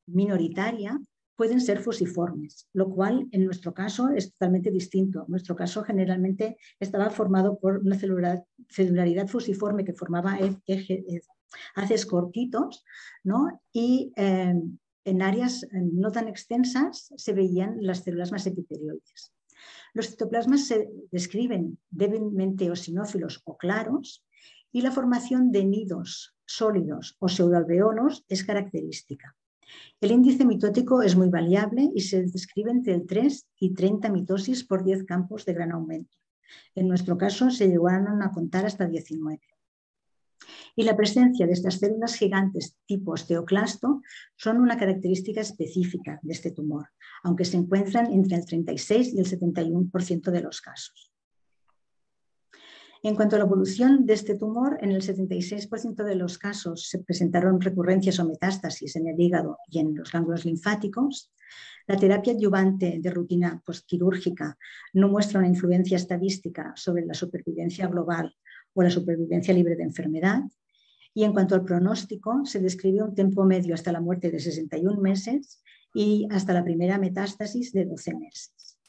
Speaker 6: minoritaria pueden ser fusiformes, lo cual en nuestro caso es totalmente distinto. En nuestro caso generalmente estaba formado por una celularidad fusiforme que formaba haces cortitos, ¿no? Y en áreas no tan extensas se veían las células más epitelioides. Los citoplasmas se describen débilmente eosinófilos o claros y la formación de nidos sólidos o pseudoalveolos es característica. El índice mitótico es muy variable y se describe entre el 3 y 30 mitosis por 10 campos de gran aumento. En nuestro caso se llegaron a contar hasta 19. Y la presencia de estas células gigantes tipo osteoclasto son una característica específica de este tumor, aunque se encuentran entre el 36 y el 71% de los casos. En cuanto a la evolución de este tumor, en el 76% de los casos se presentaron recurrencias o metástasis en el hígado y en los ganglios linfáticos. La terapia adyuvante de rutina postquirúrgica no muestra una influencia estadística sobre la supervivencia global o la supervivencia libre de enfermedad. Y en cuanto al pronóstico, se describe un tiempo medio hasta la muerte de 61 meses y hasta la primera metástasis de 12 meses.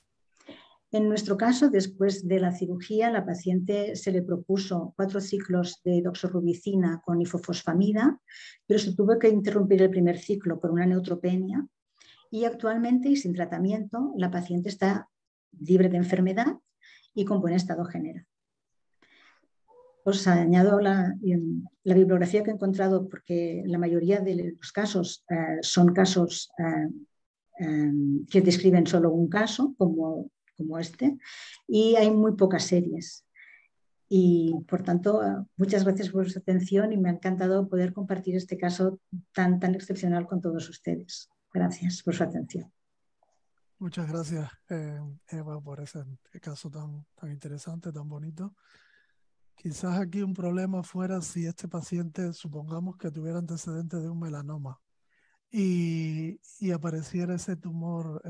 Speaker 6: En nuestro caso, después de la cirugía, la paciente se le propuso 4 ciclos de doxorubicina con ifosfamida, pero se tuvo que interrumpir el primer ciclo por una neutropenia y actualmente, y sin tratamiento, la paciente está libre de enfermedad y con buen estado general. Os añado la bibliografía que he encontrado porque la mayoría de los casos son casos que describen solo un caso, como este, y hay muy pocas series. Y por tanto, muchas gracias por su atención y me ha encantado poder compartir este caso tan excepcional con todos ustedes. Gracias por su atención.
Speaker 1: Muchas gracias, Eva, por ese caso tan interesante, tan bonito. Quizás aquí un problema fuera si este paciente, supongamos que tuviera antecedentes de un melanoma y apareciera ese tumor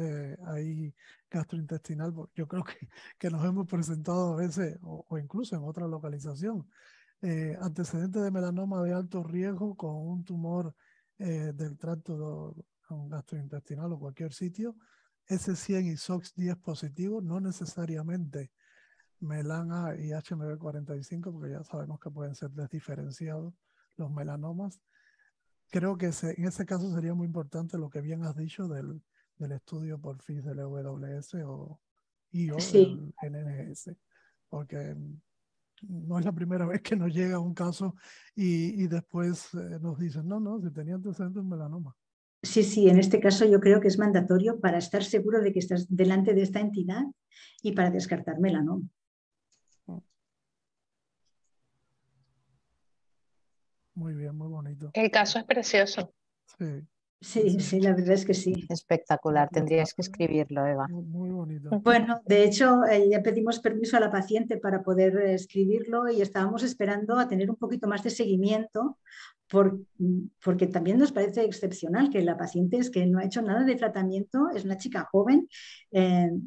Speaker 1: ahí gastrointestinal. Yo creo que nos hemos presentado a veces, o incluso en otra localización, antecedentes de melanoma de alto riesgo con un tumor del tracto gastrointestinal o cualquier sitio, S100 y SOX10 positivo, no necesariamente melana y HMB45, porque ya sabemos que pueden ser desdiferenciados los melanomas. Creo que en ese caso sería muy importante lo que bien has dicho del estudio por FIS del EWS o
Speaker 6: Sí.
Speaker 1: del NNS, porque no es la primera vez que nos llega un caso y después nos dicen, no, si tenía antecedentes de melanoma.
Speaker 6: Sí, en este caso yo creo que es mandatorio para estar seguro de que estás delante de esta entidad y para descartar melanoma.
Speaker 1: Muy bien, muy bonito.
Speaker 2: El caso es precioso.
Speaker 6: Sí, la verdad es que sí.
Speaker 7: Espectacular, tendrías que escribirlo, Eva.
Speaker 1: Muy bonito.
Speaker 6: Bueno, de hecho, ya pedimos permiso a la paciente para poder escribirlo y estábamos esperando a tener un poquito más de seguimiento porque también nos parece excepcional que la paciente es que no ha hecho nada de tratamiento, es una chica joven,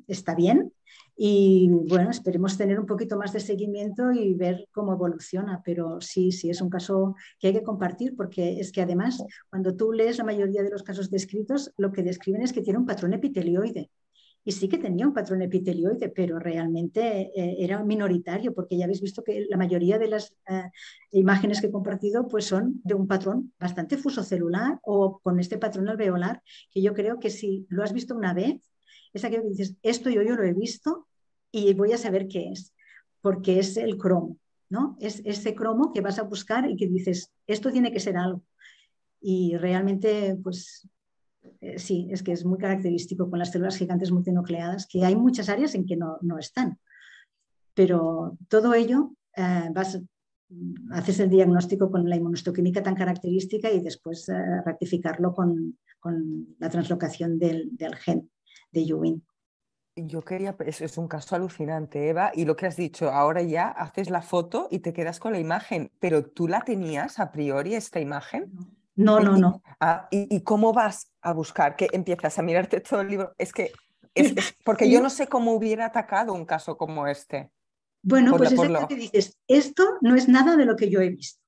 Speaker 6: está bien y bueno, esperemos tener un poquito más de seguimiento y ver cómo evoluciona, pero sí, es un caso que hay que compartir porque es que además cuando tú lees la mayoría de los casos descritos, lo que describen es que tiene un patrón epitelioide. Y sí que tenía un patrón epitelioide, pero realmente era minoritario, porque ya habéis visto que la mayoría de las imágenes que he compartido pues son de un patrón bastante fusocelular o con este patrón alveolar, que yo creo que si lo has visto una vez, es aquello que dices, esto yo lo he visto y voy a saber qué es, porque es el cromo, ¿no? Es ese cromo que vas a buscar y que dices, esto tiene que ser algo. Y realmente, pues... sí, es que es muy característico con las células gigantes multinucleadas, que hay muchas áreas en que no están. Pero todo ello, haces el diagnóstico con la inmunohistoquímica tan característica y después rectificarlo con la translocación del gen de Ewing.
Speaker 4: Yo quería, es un caso alucinante, Eva, y lo que has dicho, ahora ya haces la foto y te quedas con la imagen, pero ¿tú la tenías a priori esta imagen?
Speaker 6: No.
Speaker 4: ¿Y cómo vas a buscar? ¿Que empiezas a mirarte todo el libro? Es que es porque
Speaker 6: sí.
Speaker 4: yo no sé cómo hubiera atacado un caso como este.
Speaker 6: Bueno, pues es lo que dices, esto no es nada de lo que yo he visto.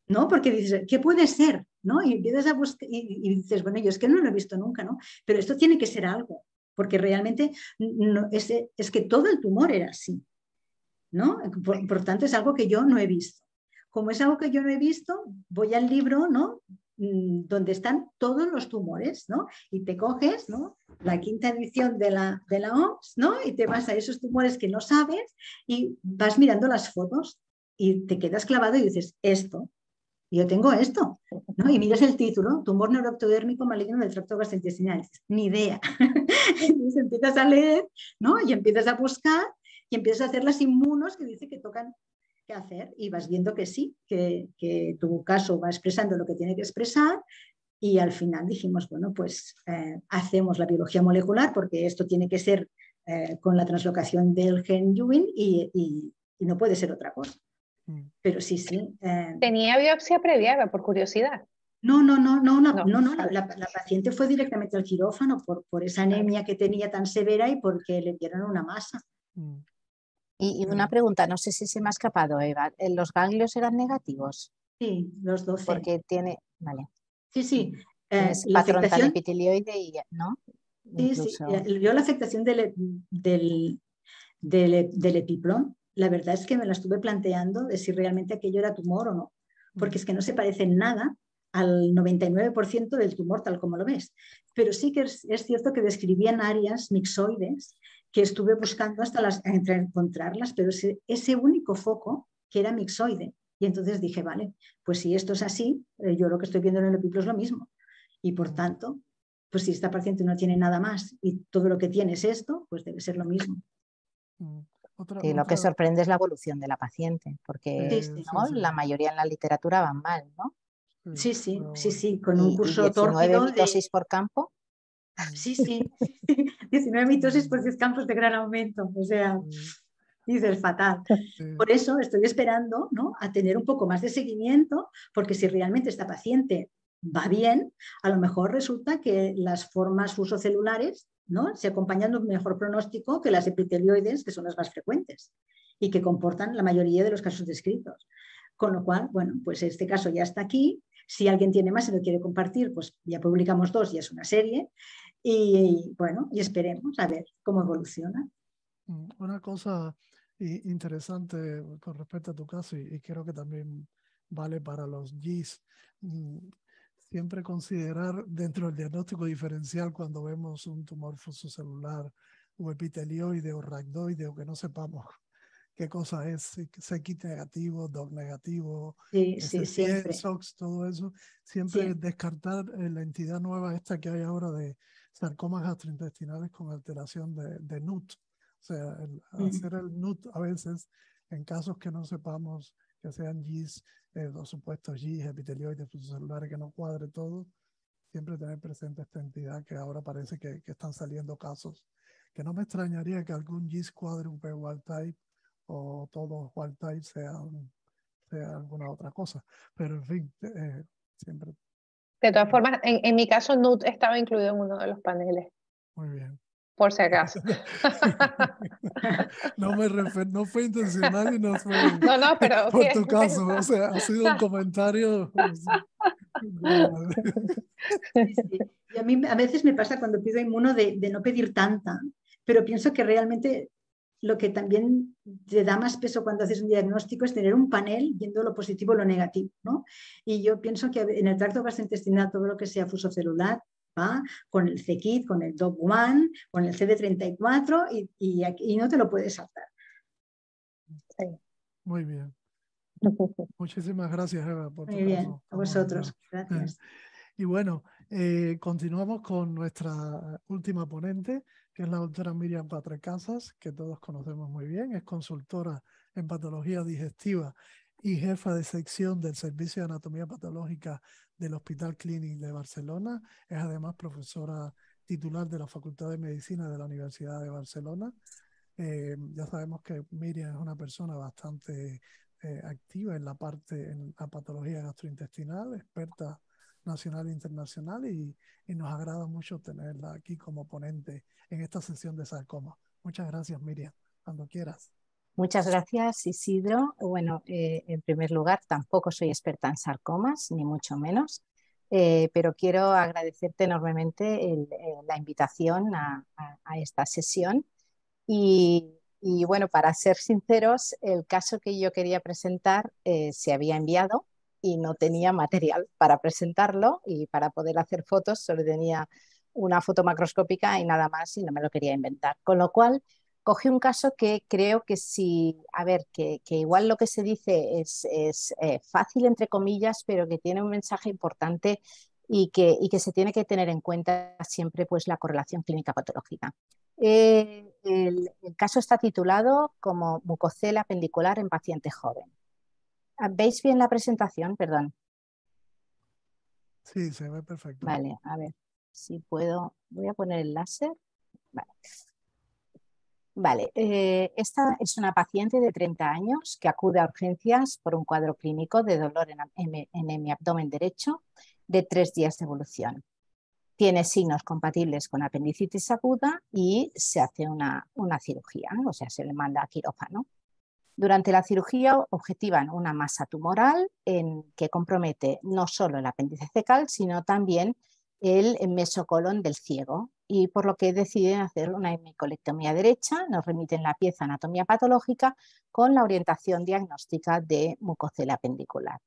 Speaker 6: ¿No? Porque dices, ¿qué puede ser? ¿No? Y empiezas a buscar y dices, bueno, yo es que no lo he visto nunca, ¿no? Pero esto tiene que ser algo, porque realmente es que todo el tumor era así, ¿no? Por tanto, es algo que yo no he visto. Como es algo que yo no he visto, voy al libro, ¿no? Donde están todos los tumores, ¿no? Y te coges, ¿no? La 5ª edición de la OMS, ¿no? Y te vas a esos tumores que no sabes y vas mirando las fotos y te quedas clavado y dices, esto, yo tengo esto, ¿no? Y miras el título, tumor neuroectodérmico maligno del tracto gastrointestinal, ni idea. Entonces empiezas a leer, ¿no? Y empiezas a buscar y empiezas a hacer las inmunos que dice que tocan que hacer y vas viendo que sí, que tu caso va expresando lo que tiene que expresar y al final dijimos, bueno, pues hacemos la biología molecular porque esto tiene que ser con la translocación del gen Ewing y no puede ser otra cosa. Pero sí.
Speaker 2: ¿Tenía biopsia previa, por curiosidad?
Speaker 6: No, la paciente fue directamente al quirófano por esa anemia que tenía tan severa y porque le dieron una masa.
Speaker 7: Y una pregunta, no sé si se me ha escapado, Eva, ¿los ganglios eran negativos?
Speaker 6: Sí, los 12.
Speaker 7: Porque tiene, vale.
Speaker 6: Sí.
Speaker 7: Tienes patrón tan epitelioide y ¿no?
Speaker 6: Sí,
Speaker 7: incluso.
Speaker 6: sí. Yo la afectación del epiplón, la verdad es que me la estuve planteando de si realmente aquello era tumor o no, porque es que no se parece en nada al 99% del tumor tal como lo ves. Pero sí que es cierto que describían áreas mixoides que estuve buscando hasta encontrarlas, pero ese único foco que era mixoide. Y entonces dije, vale, pues si esto es así, yo lo que estoy viendo en el epiplo es lo mismo. Y por tanto, pues si esta paciente no tiene nada más y todo lo que tiene es esto, pues debe ser lo mismo.
Speaker 7: Y lo que sorprende es la evolución de la paciente, porque
Speaker 6: Sí,
Speaker 7: ¿no? La mayoría en la literatura van mal, ¿no?
Speaker 6: Sí, con un curso
Speaker 7: 19
Speaker 6: tórpido
Speaker 7: mitosis por campo.
Speaker 6: Sí. 19 mitosis por 10 campos de gran aumento. O sea, dices fatal. Por eso estoy esperando, ¿no?, a tener un poco más de seguimiento, porque si realmente esta paciente va bien, a lo mejor resulta que las formas fusocelulares, ¿no?, se acompañan de un mejor pronóstico que las epitelioides, que son las más frecuentes y que comportan la mayoría de los casos descritos. Con lo cual, bueno, pues este caso ya está aquí. Si alguien tiene más y lo quiere compartir, pues ya publicamos 2 y es una serie. Y bueno, y esperemos a ver cómo evoluciona.
Speaker 1: Una cosa interesante con respecto a tu caso, y creo que también vale para los GIS, siempre considerar dentro del diagnóstico diferencial cuando vemos un tumor fusocelular o epitelioide o rhabdoide o que no sepamos qué cosa es, CX negativo, DOC negativo,
Speaker 6: siempre.
Speaker 1: SOX, todo eso, siempre descartar la entidad nueva esta que hay ahora de sarcomas gastrointestinales con alteración de NUT. O sea, hacer el NUT a veces en casos que no sepamos que sean GIS, los supuestos GIS, epitelioides, fusocelulares, que no cuadre todo, siempre tener presente esta entidad que ahora parece que están saliendo casos, que no me extrañaría que algún GIS cuadre un P wild type o todos wild type sea alguna otra cosa, pero en fin, siempre.
Speaker 2: De todas formas, en mi caso, NUT estaba incluido en uno de los paneles.
Speaker 1: Muy bien.
Speaker 2: Por si acaso.
Speaker 1: No fue intencional y no fue
Speaker 2: pero
Speaker 1: por tu caso, o sea, ha sido un comentario.
Speaker 6: Sí. Y a mí a veces me pasa cuando pido inmuno de no pedir tanta, pero pienso que realmente lo que también te da más peso cuando haces un diagnóstico es tener un panel viendo lo positivo y lo negativo, ¿no? Y yo pienso que en el tracto gastrointestinal todo lo que sea fusocelular va con el CKIT, con el DOP1, con el CD34 y no te lo puedes saltar.
Speaker 2: Sí.
Speaker 1: Muy bien. Muchísimas gracias, Eva, por tu
Speaker 6: Muy bien,
Speaker 1: caso.
Speaker 6: a vosotros. Gracias.
Speaker 1: Y bueno, continuamos con nuestra última ponente, que es la doctora Miriam Patrecasas, que todos conocemos muy bien. Es consultora en patología digestiva y jefa de sección del Servicio de Anatomía Patológica del Hospital Clínic de Barcelona. Es además profesora titular de la Facultad de Medicina de la Universidad de Barcelona. Ya sabemos que Miriam es una persona bastante activa en la patología gastrointestinal, experta nacional e internacional, y nos agrada mucho tenerla aquí como ponente en esta sesión de sarcoma. Muchas gracias, Miriam. Cuando quieras.
Speaker 7: Muchas gracias, Isidro. Bueno, en primer lugar, tampoco soy experta en sarcomas, ni mucho menos, pero quiero agradecerte enormemente la invitación a esta sesión. Y bueno, para ser sinceros, el caso que yo quería presentar se había enviado y no tenía material para presentarlo, y para poder hacer fotos solo tenía una foto macroscópica y nada más, y no me lo quería inventar. Con lo cual, cogí un caso que creo que que igual lo que se dice es fácil, entre comillas, pero que tiene un mensaje importante y que se tiene que tener en cuenta siempre, pues, la correlación clínica patológica. El caso está titulado como mucocela pendicular en paciente joven. ¿Veis bien la presentación? Perdón.
Speaker 1: Sí, se ve perfecto.
Speaker 7: Vale, a ver si puedo. Voy a poner el láser. Vale, esta es una paciente de 30 años que acude a urgencias por un cuadro clínico de dolor en mi abdomen derecho de 3 días de evolución. Tiene signos compatibles con apendicitis aguda y se hace una cirugía, o sea, se le manda a quirófano. Durante la cirugía objetivan una masa tumoral que compromete no solo el apéndice cecal, sino también el mesocolon del ciego, y por lo que deciden hacer una hemicolectomía derecha. Nos remiten la pieza anatomía patológica con la orientación diagnóstica de mucocele apendicular.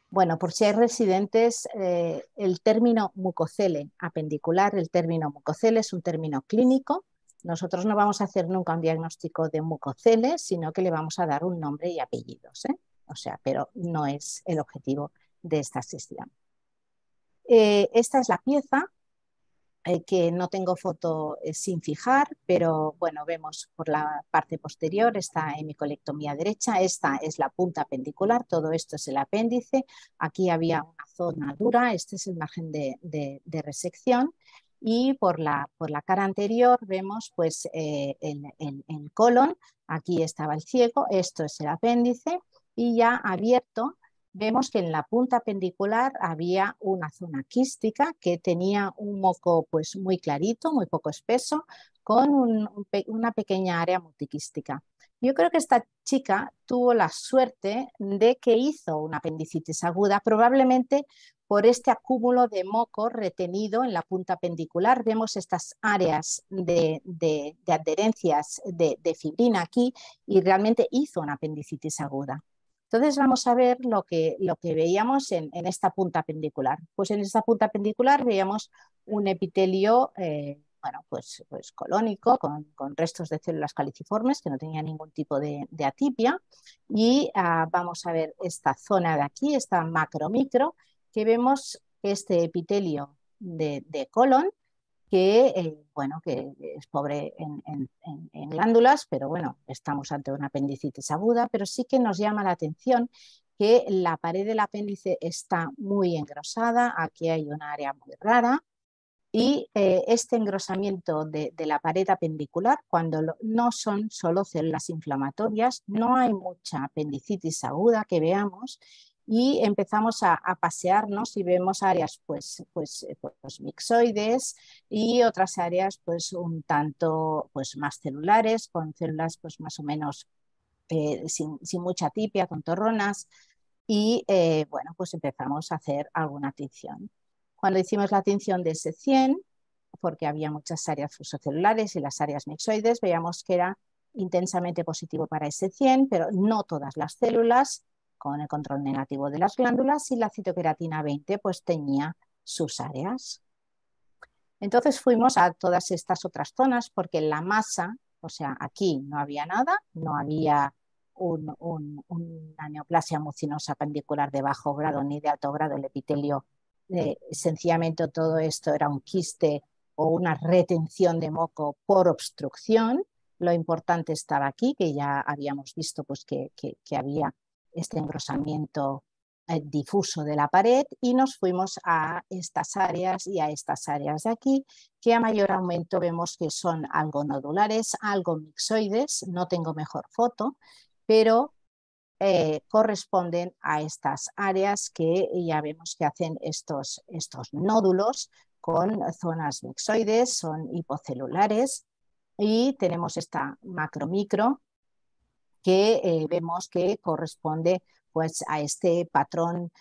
Speaker 7: Bueno, por si hay residentes, el término mucocele apendicular, el término mucocele es un término clínico. Nosotros no vamos a hacer nunca un diagnóstico de mucocele, sino que le vamos a dar un nombre y apellidos, ¿eh? O sea, pero no es el objetivo de esta sesión. Esta es la pieza, que no tengo foto sin fijar, pero bueno, vemos por la parte posterior esta hemicolectomía derecha. Esta es la punta apendicular, todo esto es el apéndice. Aquí había una zona dura, este es el margen de resección. Y por la cara anterior vemos pues, el colon. Aquí estaba el ciego, esto es el apéndice, y ya abierto vemos que en la punta apendicular había una zona quística que tenía un moco pues, muy clarito, muy poco espeso, con una pequeña área multiquística. Yo creo que esta chica tuvo la suerte de que hizo una apendicitis aguda, probablemente por este acúmulo de moco retenido en la punta apendicular. Vemos estas áreas de adherencias de fibrina aquí, y realmente hizo una apendicitis aguda. Entonces vamos a ver lo que veíamos en esta punta apendicular. Pues en esta punta apendicular veíamos un epitelio bueno, pues colónico con restos de células caliciformes que no tenía ningún tipo de atipia, y vamos a ver esta zona de aquí, esta macromicro, que vemos este epitelio de colon que, bueno, que es pobre en glándulas, pero bueno, estamos ante una apendicitis aguda, pero sí que nos llama la atención que la pared del apéndice está muy engrosada, aquí hay un área muy rara, y este engrosamiento de la pared apendicular, cuando no son solo células inflamatorias, no hay mucha apendicitis aguda que veamos, y empezamos a pasearnos y vemos áreas pues mixoides, y otras áreas pues un tanto pues más celulares, con células pues más o menos sin mucha tipia, con torronas, y bueno, pues empezamos a hacer alguna tinción. Cuando hicimos la tinción de S100, porque había muchas áreas fusocelulares y las áreas mixoides, veíamos que era intensamente positivo para S100, pero no todas las células, con el control negativo de las glándulas, y la citoqueratina 20 pues tenía sus áreas. Entonces fuimos a todas estas otras zonas, porque en la masa, o sea, aquí no había nada, no había una neoplasia mucinosa apendicular de bajo grado ni de alto grado, el epitelio, sencillamente todo esto era un quiste o una retención de moco por obstrucción. Lo importante estaba aquí, que ya habíamos visto pues, que había este engrosamiento difuso de la pared, y nos fuimos a estas áreas y a estas áreas de aquí, que a mayor aumento vemos que son algo nodulares, algo mixoides, no tengo mejor foto, pero corresponden a estas áreas que ya vemos que hacen estos nódulos con zonas mixoides, son hipocelulares, y tenemos esta macromicro que vemos que corresponde pues, a este patrón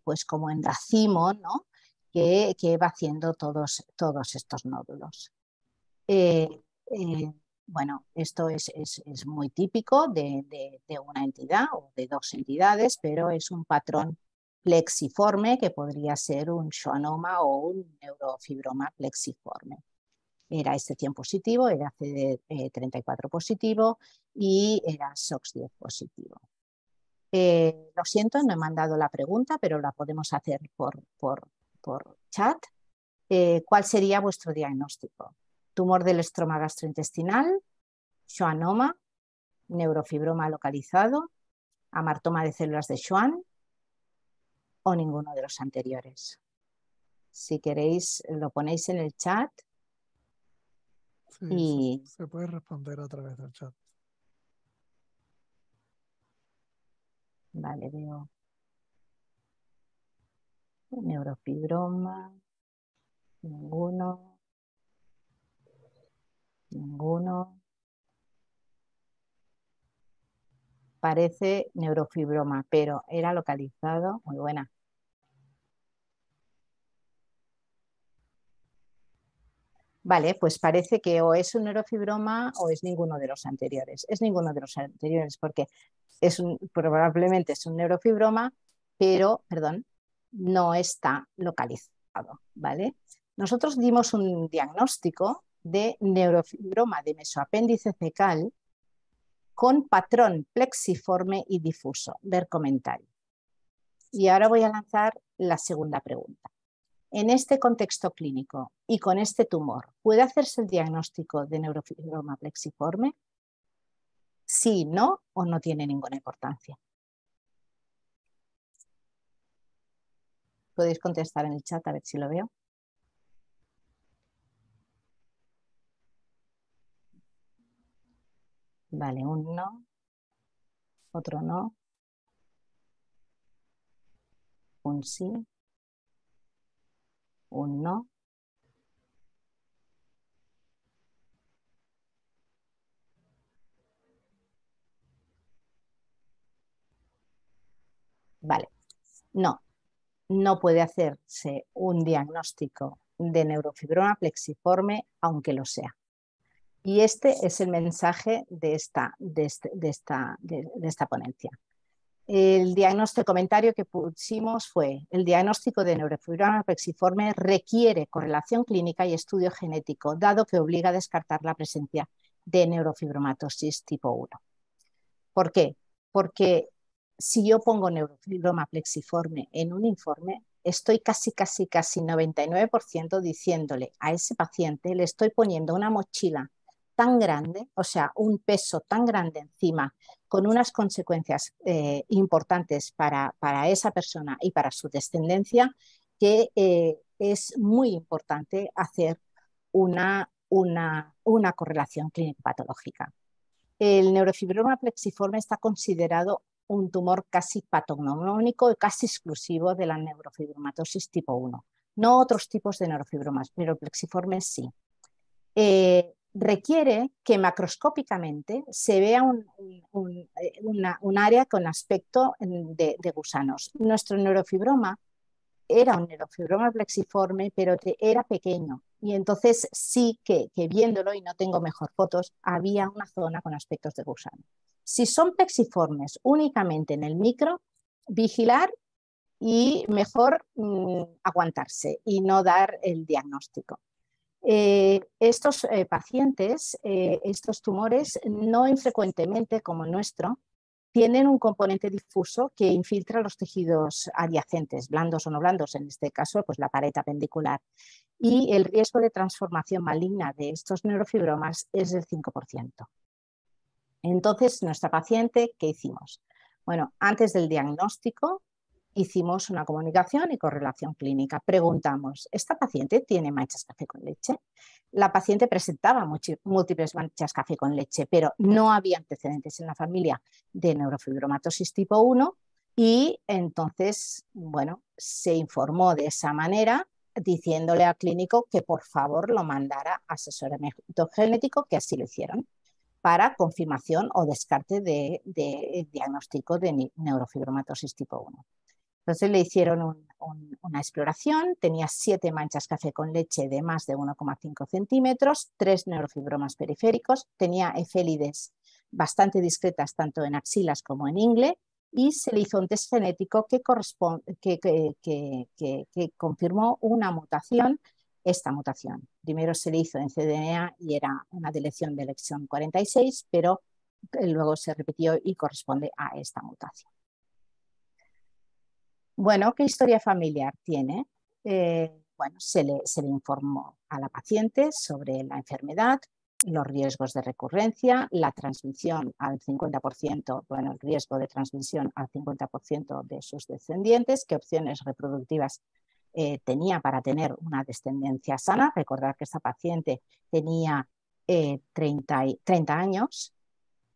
Speaker 7: pues como en racimo, ¿no? que va haciendo todos estos nódulos. Bueno, esto es muy típico de una entidad o de dos entidades, pero es un patrón plexiforme que podría ser un schwannoma o un neurofibroma plexiforme. Era S100 positivo, era CD34 positivo y era SOX10 positivo. Lo siento, no he mandado la pregunta, pero la podemos hacer por chat. ¿Cuál sería vuestro diagnóstico? ¿Tumor del estroma gastrointestinal, schwannoma, neurofibroma localizado, amartoma de células de Schwann o ninguno de los anteriores? Si queréis, lo ponéis en el chat.
Speaker 1: Sí,
Speaker 7: y
Speaker 1: se puede responder a través del chat.
Speaker 7: Vale, veo neurofibroma, ninguno. Parece neurofibroma, pero era localizado. Muy buena. Vale, pues parece que o es un neurofibroma o es ninguno de los anteriores. Es ninguno de los anteriores porque probablemente es un neurofibroma, pero, perdón, no está localizado, ¿vale? Nosotros dimos un diagnóstico de neurofibroma de mesoapéndice fecal con patrón plexiforme y difuso. Ver comentario. Y ahora voy a lanzar la segunda pregunta. En este contexto clínico y con este tumor, ¿puede hacerse el diagnóstico de neurofibroma plexiforme? Sí, no o no tiene ninguna importancia. Podéis contestar en el chat a ver si lo veo. Vale, un no, otro no, un sí, un no. Vale, no puede hacerse un diagnóstico de neurofibroma plexiforme, aunque lo sea. Y este es el mensaje de esta ponencia. El diagnóstico, el comentario que pusimos fue: el diagnóstico de neurofibroma plexiforme requiere correlación clínica y estudio genético, dado que obliga a descartar la presencia de neurofibromatosis tipo 1. ¿Por qué? Porque si yo pongo neurofibroma plexiforme en un informe, estoy casi 99% diciéndole a ese paciente, le estoy poniendo una mochila tan grande, o sea, un peso tan grande encima, con unas consecuencias importantes para esa persona y para su descendencia, que es muy importante hacer una correlación clínico-patológica. El neurofibroma plexiforme está considerado un tumor casi patognomónico y casi exclusivo de la neurofibromatosis tipo 1. No otros tipos de neurofibromas, pero plexiforme sí. Requiere que macroscópicamente se vea un área con aspecto de gusanos. Nuestro neurofibroma era un neurofibroma plexiforme, pero era pequeño. Y entonces sí que viéndolo, y no tengo mejor fotos, había una zona con aspectos de gusano. Si son plexiformes únicamente en el micro, vigilar y mejor aguantarse y no dar el diagnóstico. Estos pacientes, estos tumores, no infrecuentemente como el nuestro, tienen un componente difuso que infiltra los tejidos adyacentes, blandos o no blandos, en este caso pues la pared apendicular. Y el riesgo de transformación maligna de estos neurofibromas es del 5%. Entonces, nuestra paciente, ¿qué hicimos? Bueno, antes del diagnóstico hicimos una comunicación y correlación clínica. Preguntamos, ¿esta paciente tiene manchas café con leche? La paciente presentaba múltiples manchas café con leche, pero no había antecedentes en la familia de neurofibromatosis tipo 1 y entonces, bueno, se informó de esa manera diciéndole al clínico que por favor lo mandara a asesoramiento genético, que así lo hicieron, para confirmación o descarte de diagnóstico de neurofibromatosis tipo 1. Entonces le hicieron una exploración, tenía 7 manchas café con leche de más de 1,5 centímetros, 3 neurofibromas periféricos, tenía efélides bastante discretas tanto en axilas como en ingle y se le hizo un test genético que confirmó una mutación, esta mutación. Primero se le hizo en cDNA y era una deleción del exón 46, pero luego se repitió y corresponde a esta mutación. Bueno, ¿qué historia familiar tiene? Bueno, se le informó a la paciente sobre la enfermedad, los riesgos de recurrencia, la transmisión al 50%, bueno, el riesgo de transmisión al 50% de sus descendientes, qué opciones reproductivas tenía para tener una descendencia sana. Recordar que esta paciente tenía 30 años.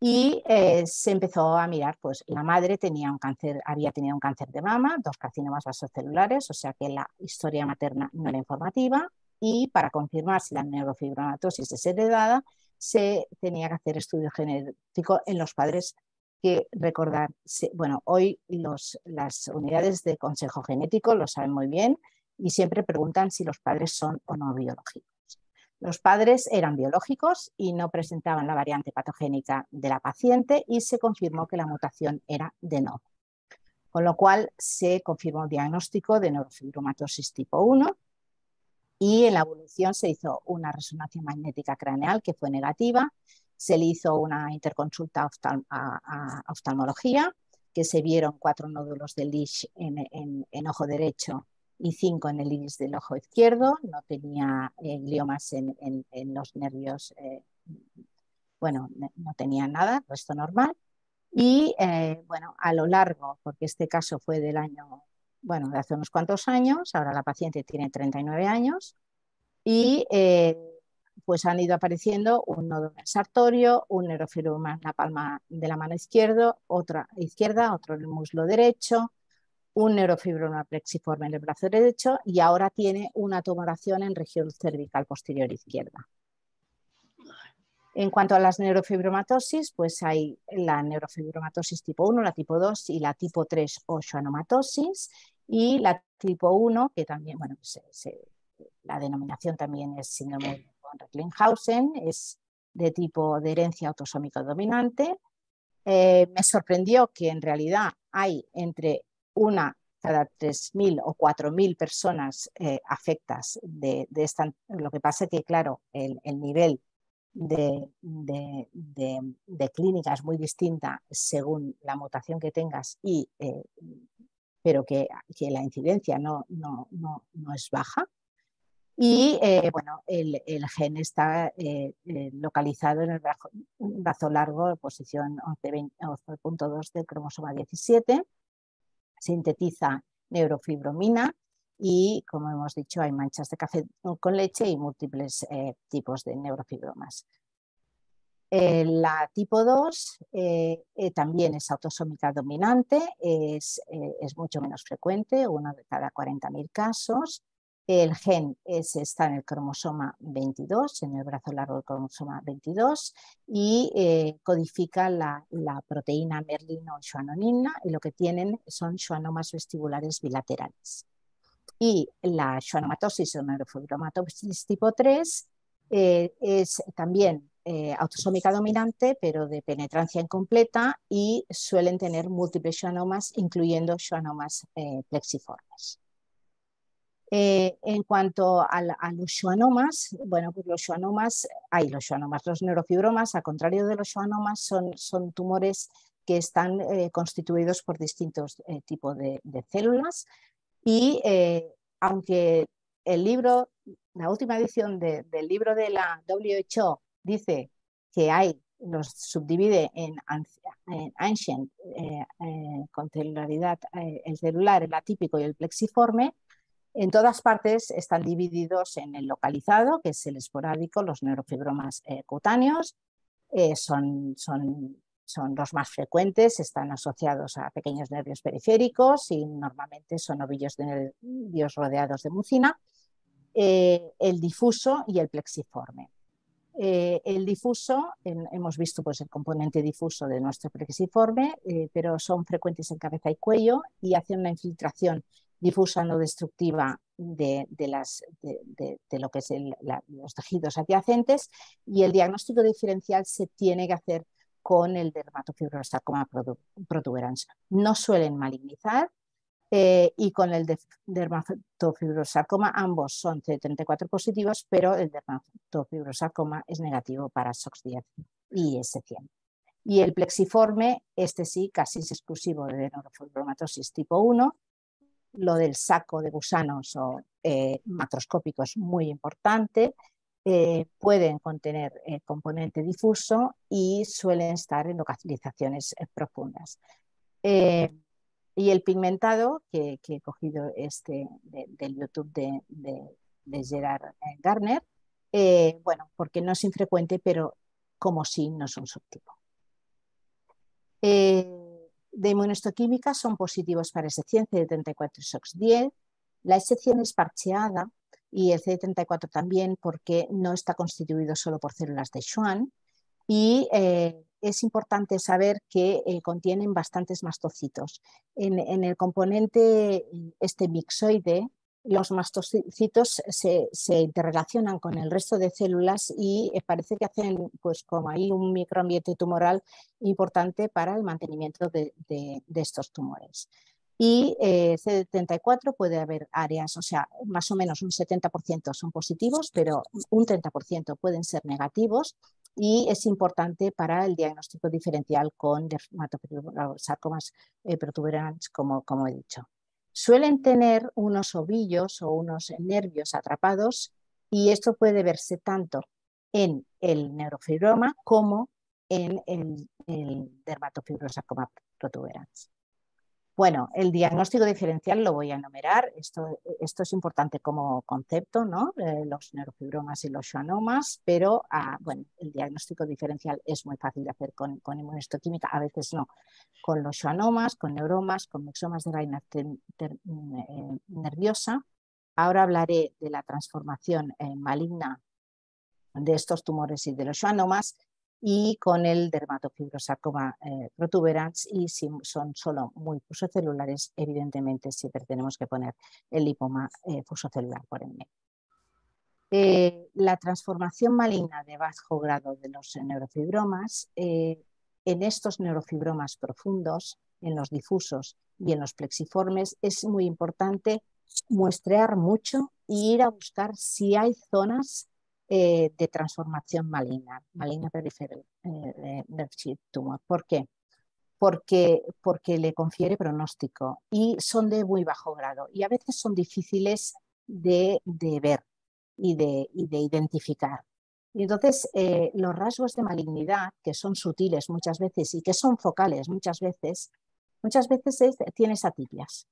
Speaker 7: Y se empezó a mirar, pues la madre tenía un cáncer, había tenido un cáncer de mama, 2 carcinomas vasocelulares, o sea que la historia materna no era informativa, y para confirmar si la neurofibromatosis es heredada, se tenía que hacer estudio genético en los padres, que recordar, bueno, hoy las unidades de consejo genético lo saben muy bien y siempre preguntan si los padres son o no biológicos. Los padres eran biológicos y no presentaban la variante patogénica de la paciente y se confirmó que la mutación era de novo. Con lo cual se confirmó el diagnóstico de neurofibromatosis tipo 1 y en la evolución se hizo una resonancia magnética craneal que fue negativa, se le hizo una interconsulta a oftalmología, que se vieron 4 nódulos de Lesch en ojo derecho y 5 en el iris del ojo izquierdo, no tenía gliomas en los nervios, bueno, no tenía nada, resto normal. Y bueno, a lo largo, porque este caso fue del año, bueno, de hace unos cuantos años, ahora la paciente tiene 39 años, y pues han ido apareciendo un nódulo en el sartorio, un neurofibroma en la palma de la mano izquierda, otro en el muslo derecho, un neurofibroma plexiforme en el brazo derecho y ahora tiene una tumoración en región cervical posterior izquierda. En cuanto a las neurofibromatosis, pues hay la neurofibromatosis tipo 1, la tipo 2 y la tipo 3 o schwannomatosis, y la tipo 1, que también, bueno, la denominación también es síndrome de von Recklinghausen, es de tipo de herencia autosómica dominante. Me sorprendió que en realidad hay entre una cada 3.000 o 4.000 personas afectas de esta. Lo que pasa es que, claro, el nivel de clínica es muy distinta según la mutación que tengas, pero que la incidencia no es baja. Y bueno, el gen está localizado en el brazo largo, posición 11.2 del cromosoma 17. Sintetiza neurofibromina y, como hemos dicho, hay manchas de café con leche y múltiples tipos de neurofibromas. La tipo 2 también es autosómica dominante, es mucho menos frecuente, uno de cada 40.000 casos. El gen está en el cromosoma 22, en el brazo largo del cromosoma 22, y codifica la proteína merlino schwannonina, y lo que tienen son schwannomas vestibulares bilaterales. Y la schwannomatosis o neurofibromatosis tipo 3 es también autosómica dominante, pero de penetrancia incompleta, y suelen tener múltiples schwannomas, incluyendo schwannomas plexiformes. En cuanto a los schwannomas, bueno, pues los schwannomas, los neurofibromas, a contrario de los schwannomas, son tumores que están constituidos por distintos tipos de células, y aunque el libro, la última edición del libro de la WHO dice que los subdivide en ancient, con celularidad, el celular, el atípico y el plexiforme, en todas partes están divididos en el localizado, que es el esporádico, los neurofibromas cutáneos, son los más frecuentes, están asociados a pequeños nervios periféricos y normalmente son ovillos de nervios rodeados de mucina, el difuso y el plexiforme. El difuso, hemos visto pues el componente difuso de nuestro plexiforme, pero son frecuentes en cabeza y cuello y hacen una infiltración difusa no destructiva de lo que es los tejidos adyacentes, y el diagnóstico diferencial se tiene que hacer con el dermatofibrosarcoma protuberans. No suelen malignizar, y con el dermatofibrosarcoma ambos son CD34 positivos, pero el dermatofibrosarcoma es negativo para SOX10 y S100. Y el plexiforme, este sí, casi es exclusivo de neurofibromatosis tipo 1. Lo del saco de gusanos o macroscópico es muy importante. Pueden contener componente difuso y suelen estar en localizaciones profundas. Y el pigmentado, que he cogido del YouTube de Gerard Garner, bueno, porque no es infrecuente, pero como sí, no es un subtipo. De inmunohistoquímica son positivos para S100, CD34 y SOX10. La S100 es parcheada y el CD34 también, porque no está constituido solo por células de Schwann, y es importante saber que contienen bastantes mastocitos. En el componente mixoide los mastocitos se interrelacionan con el resto de células y parece que hacen pues como ahí un microambiente tumoral importante para el mantenimiento de estos tumores. Y CD34 puede haber áreas, o sea, más o menos un 70% son positivos, pero un 30% pueden ser negativos y es importante para el diagnóstico diferencial con dermatosarcomas protuberantes, como he dicho. Suelen tener unos ovillos o unos nervios atrapados y esto puede verse tanto en el neurofibroma como en el dermatofibrosarcoma protuberans. Bueno, el diagnóstico diferencial lo voy a enumerar. Esto es importante como concepto, ¿no? Los neurofibromas y los schwannomas, pero bueno, el diagnóstico diferencial es muy fácil de hacer con inmunohistoquímica, a veces no. Con los schwannomas, con neuromas, con myxomas de vaina nerviosa. Ahora hablaré de la transformación maligna de estos tumores y de los schwannomas, y con el dermatofibrosarcoma protuberans, y si son solo muy fusocelulares, evidentemente siempre tenemos que poner el lipoma fusocelular por en medio. La transformación maligna de bajo grado de los neurofibromas, en estos neurofibromas profundos, en los difusos y en los plexiformes, es muy importante muestrear mucho y ir a buscar si hay zonas de transformación maligna periférica del tumor. ¿Por qué? Porque le confiere pronóstico y son de muy bajo grado y a veces son difíciles de ver y de identificar. Y entonces los rasgos de malignidad, que son sutiles muchas veces y que son focales muchas veces tienes atipias.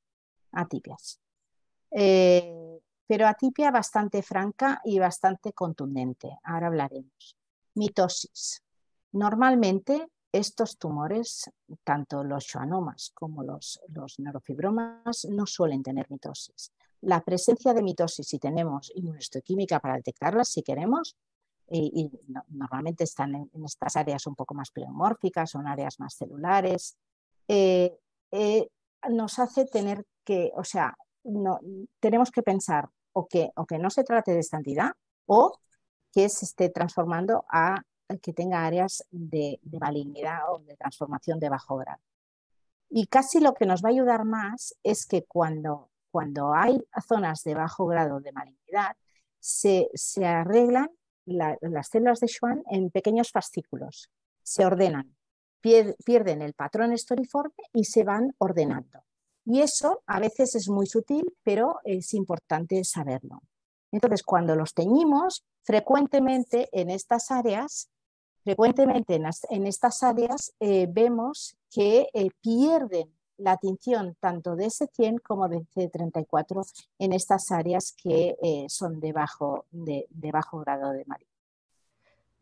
Speaker 7: Pero atipia bastante franca y bastante contundente. Ahora hablaremos. Mitosis. Normalmente estos tumores, tanto los schwannomas como los neurofibromas, no suelen tener mitosis. La presencia de mitosis, si tenemos inmunohistoquímica para detectarlas, si queremos, y normalmente están en estas áreas un poco más pleomórficas, son áreas más celulares, nos hace tener que, o sea, tenemos que pensar o que no se trate de esta entidad o que se esté transformando a que tenga áreas de malignidad o de transformación de bajo grado. Y casi lo que nos va a ayudar más es que cuando hay zonas de bajo grado de malignidad, se arreglan las células de Schwann en pequeños fascículos, se ordenan, pierden el patrón estoriforme y se van ordenando. Y eso a veces es muy sutil, pero es importante saberlo. Entonces, cuando los teñimos, frecuentemente en estas áreas vemos que pierden la tinción tanto de S100 como de C34 en estas áreas que son de bajo grado de malignidad.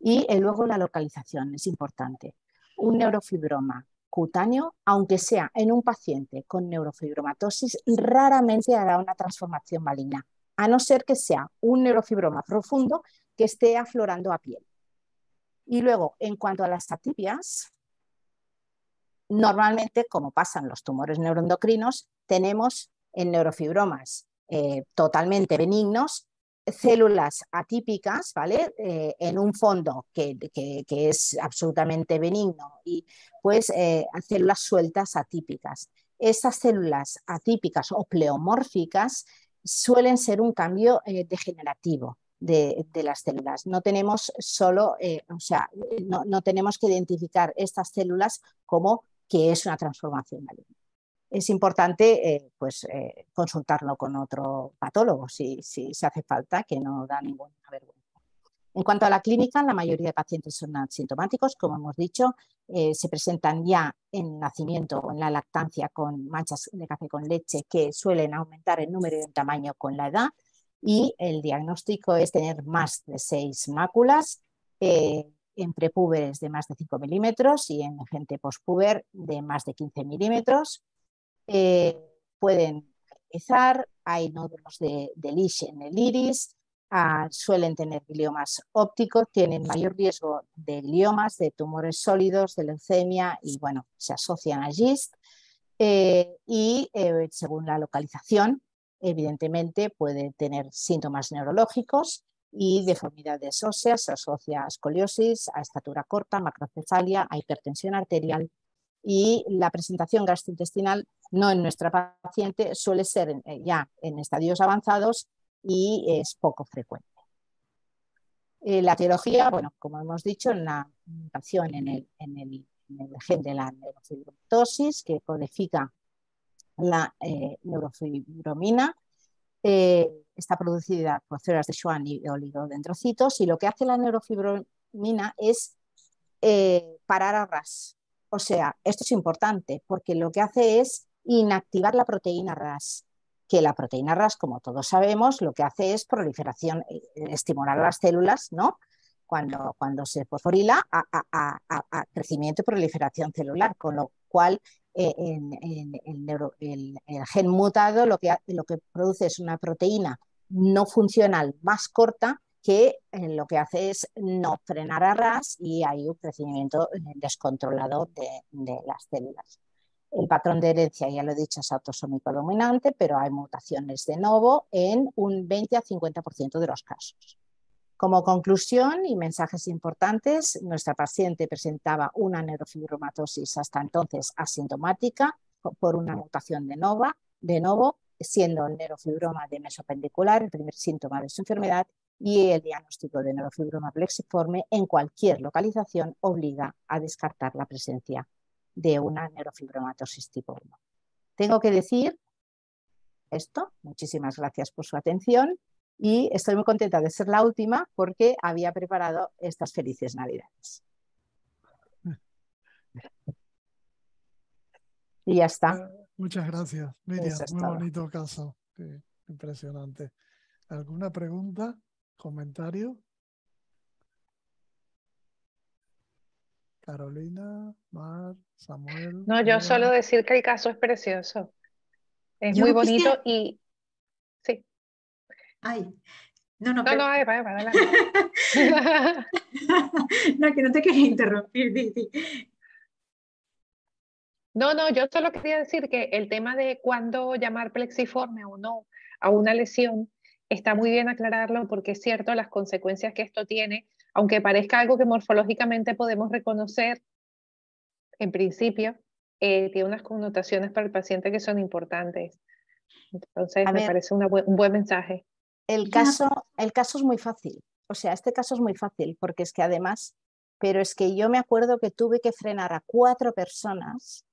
Speaker 7: Y luego la localización es importante. Un neurofibroma cutáneo, aunque sea en un paciente con neurofibromatosis, raramente hará una transformación maligna, a no ser que sea un neurofibroma profundo que esté aflorando a piel. Y luego, en cuanto a las atipias, normalmente, como pasan los tumores neuroendocrinos, tenemos en neurofibromas totalmente benignos células atípicas, ¿vale? En un fondo que es absolutamente benigno y pues células sueltas atípicas. Estas células atípicas o pleomórficas suelen ser un cambio degenerativo de las células. No tenemos no tenemos que identificar estas células como que es una transformación maligna. Es importante consultarlo con otro patólogo si se hace falta, que no da ninguna vergüenza. En cuanto a la clínica, la mayoría de pacientes son asintomáticos, como hemos dicho, se presentan ya en nacimiento o en la lactancia con manchas de café con leche que suelen aumentar en número y en tamaño con la edad, y el diagnóstico es tener más de 6 máculas, en prepúberes de más de 5 milímetros y en gente postpuber de más de 15 milímetros. Pueden empezar, hay nódulos de Lisch en el iris, suelen tener gliomas ópticos, tienen mayor riesgo de gliomas, de tumores sólidos, de leucemia y bueno, se asocian a GIST y según la localización Evidentemente puede tener síntomas neurológicos y deformidades óseas, se asocia a escoliosis, a estatura corta, macrocefalia, a hipertensión arterial, y la presentación gastrointestinal no en nuestra paciente suele ser ya en estadios avanzados y es poco frecuente. La etiología, bueno, como hemos dicho, en la mutación en el gen de la neurofibromatosis que codifica la neurofibromina, está producida por células de Schwann y oligodendrocitos, y lo que hace la neurofibromina es parar a RAS. O sea, esto es importante porque lo que hace es inactivar la proteína RAS, que la proteína RAS, como todos sabemos, lo que hace es proliferación, estimular las células, ¿no? Cuando se fosforila a crecimiento y proliferación celular, con lo cual el gen mutado lo que produce es una proteína no funcional más corta que lo que hace es no frenar a RAS y hay un crecimiento descontrolado de las células. El patrón de herencia, ya lo he dicho, es autosómico dominante, pero hay mutaciones de novo en un 20 a 50% de los casos. Como conclusión y mensajes importantes, nuestra paciente presentaba una neurofibromatosis hasta entonces asintomática por una mutación de novo, siendo el neurofibroma de mesopendicular el primer síntoma de su enfermedad, y el diagnóstico de neurofibroma plexiforme en cualquier localización obliga a descartar la presencia de una neurofibromatosis tipo 1. Tengo que decir esto. Muchísimas gracias por su atención y estoy muy contenta de ser la última porque había preparado estas felices Navidades. Y ya está.
Speaker 1: Muchas gracias, Miriam.
Speaker 7: Eso es
Speaker 1: muy
Speaker 7: todo.
Speaker 1: bonito caso. Impresionante. ¿Alguna pregunta? ¿Comentario? Carolina, Mar, Samuel.
Speaker 2: No, yo
Speaker 1: Eva.
Speaker 2: solo decir que el caso es precioso. Es
Speaker 6: Yo
Speaker 2: muy bonito
Speaker 6: quisiera-
Speaker 2: y... Sí.
Speaker 6: Ay, no,
Speaker 2: No, Eva, adelante.
Speaker 6: No, que no te quería interrumpir, Didi.
Speaker 2: No, yo solo quería decir que el tema de cuándo llamar plexiforme o no a una lesión está muy bien aclararlo porque es cierto las consecuencias que esto tiene, aunque parezca algo que morfológicamente podemos reconocer, en principio, tiene unas connotaciones para el paciente que son importantes. Entonces,
Speaker 7: A
Speaker 2: me
Speaker 7: ver,
Speaker 2: parece un buen mensaje.
Speaker 7: el caso es muy fácil. O sea, este caso es muy fácil porque es que además, pero es que yo me acuerdo que tuve que frenar a 4 personas,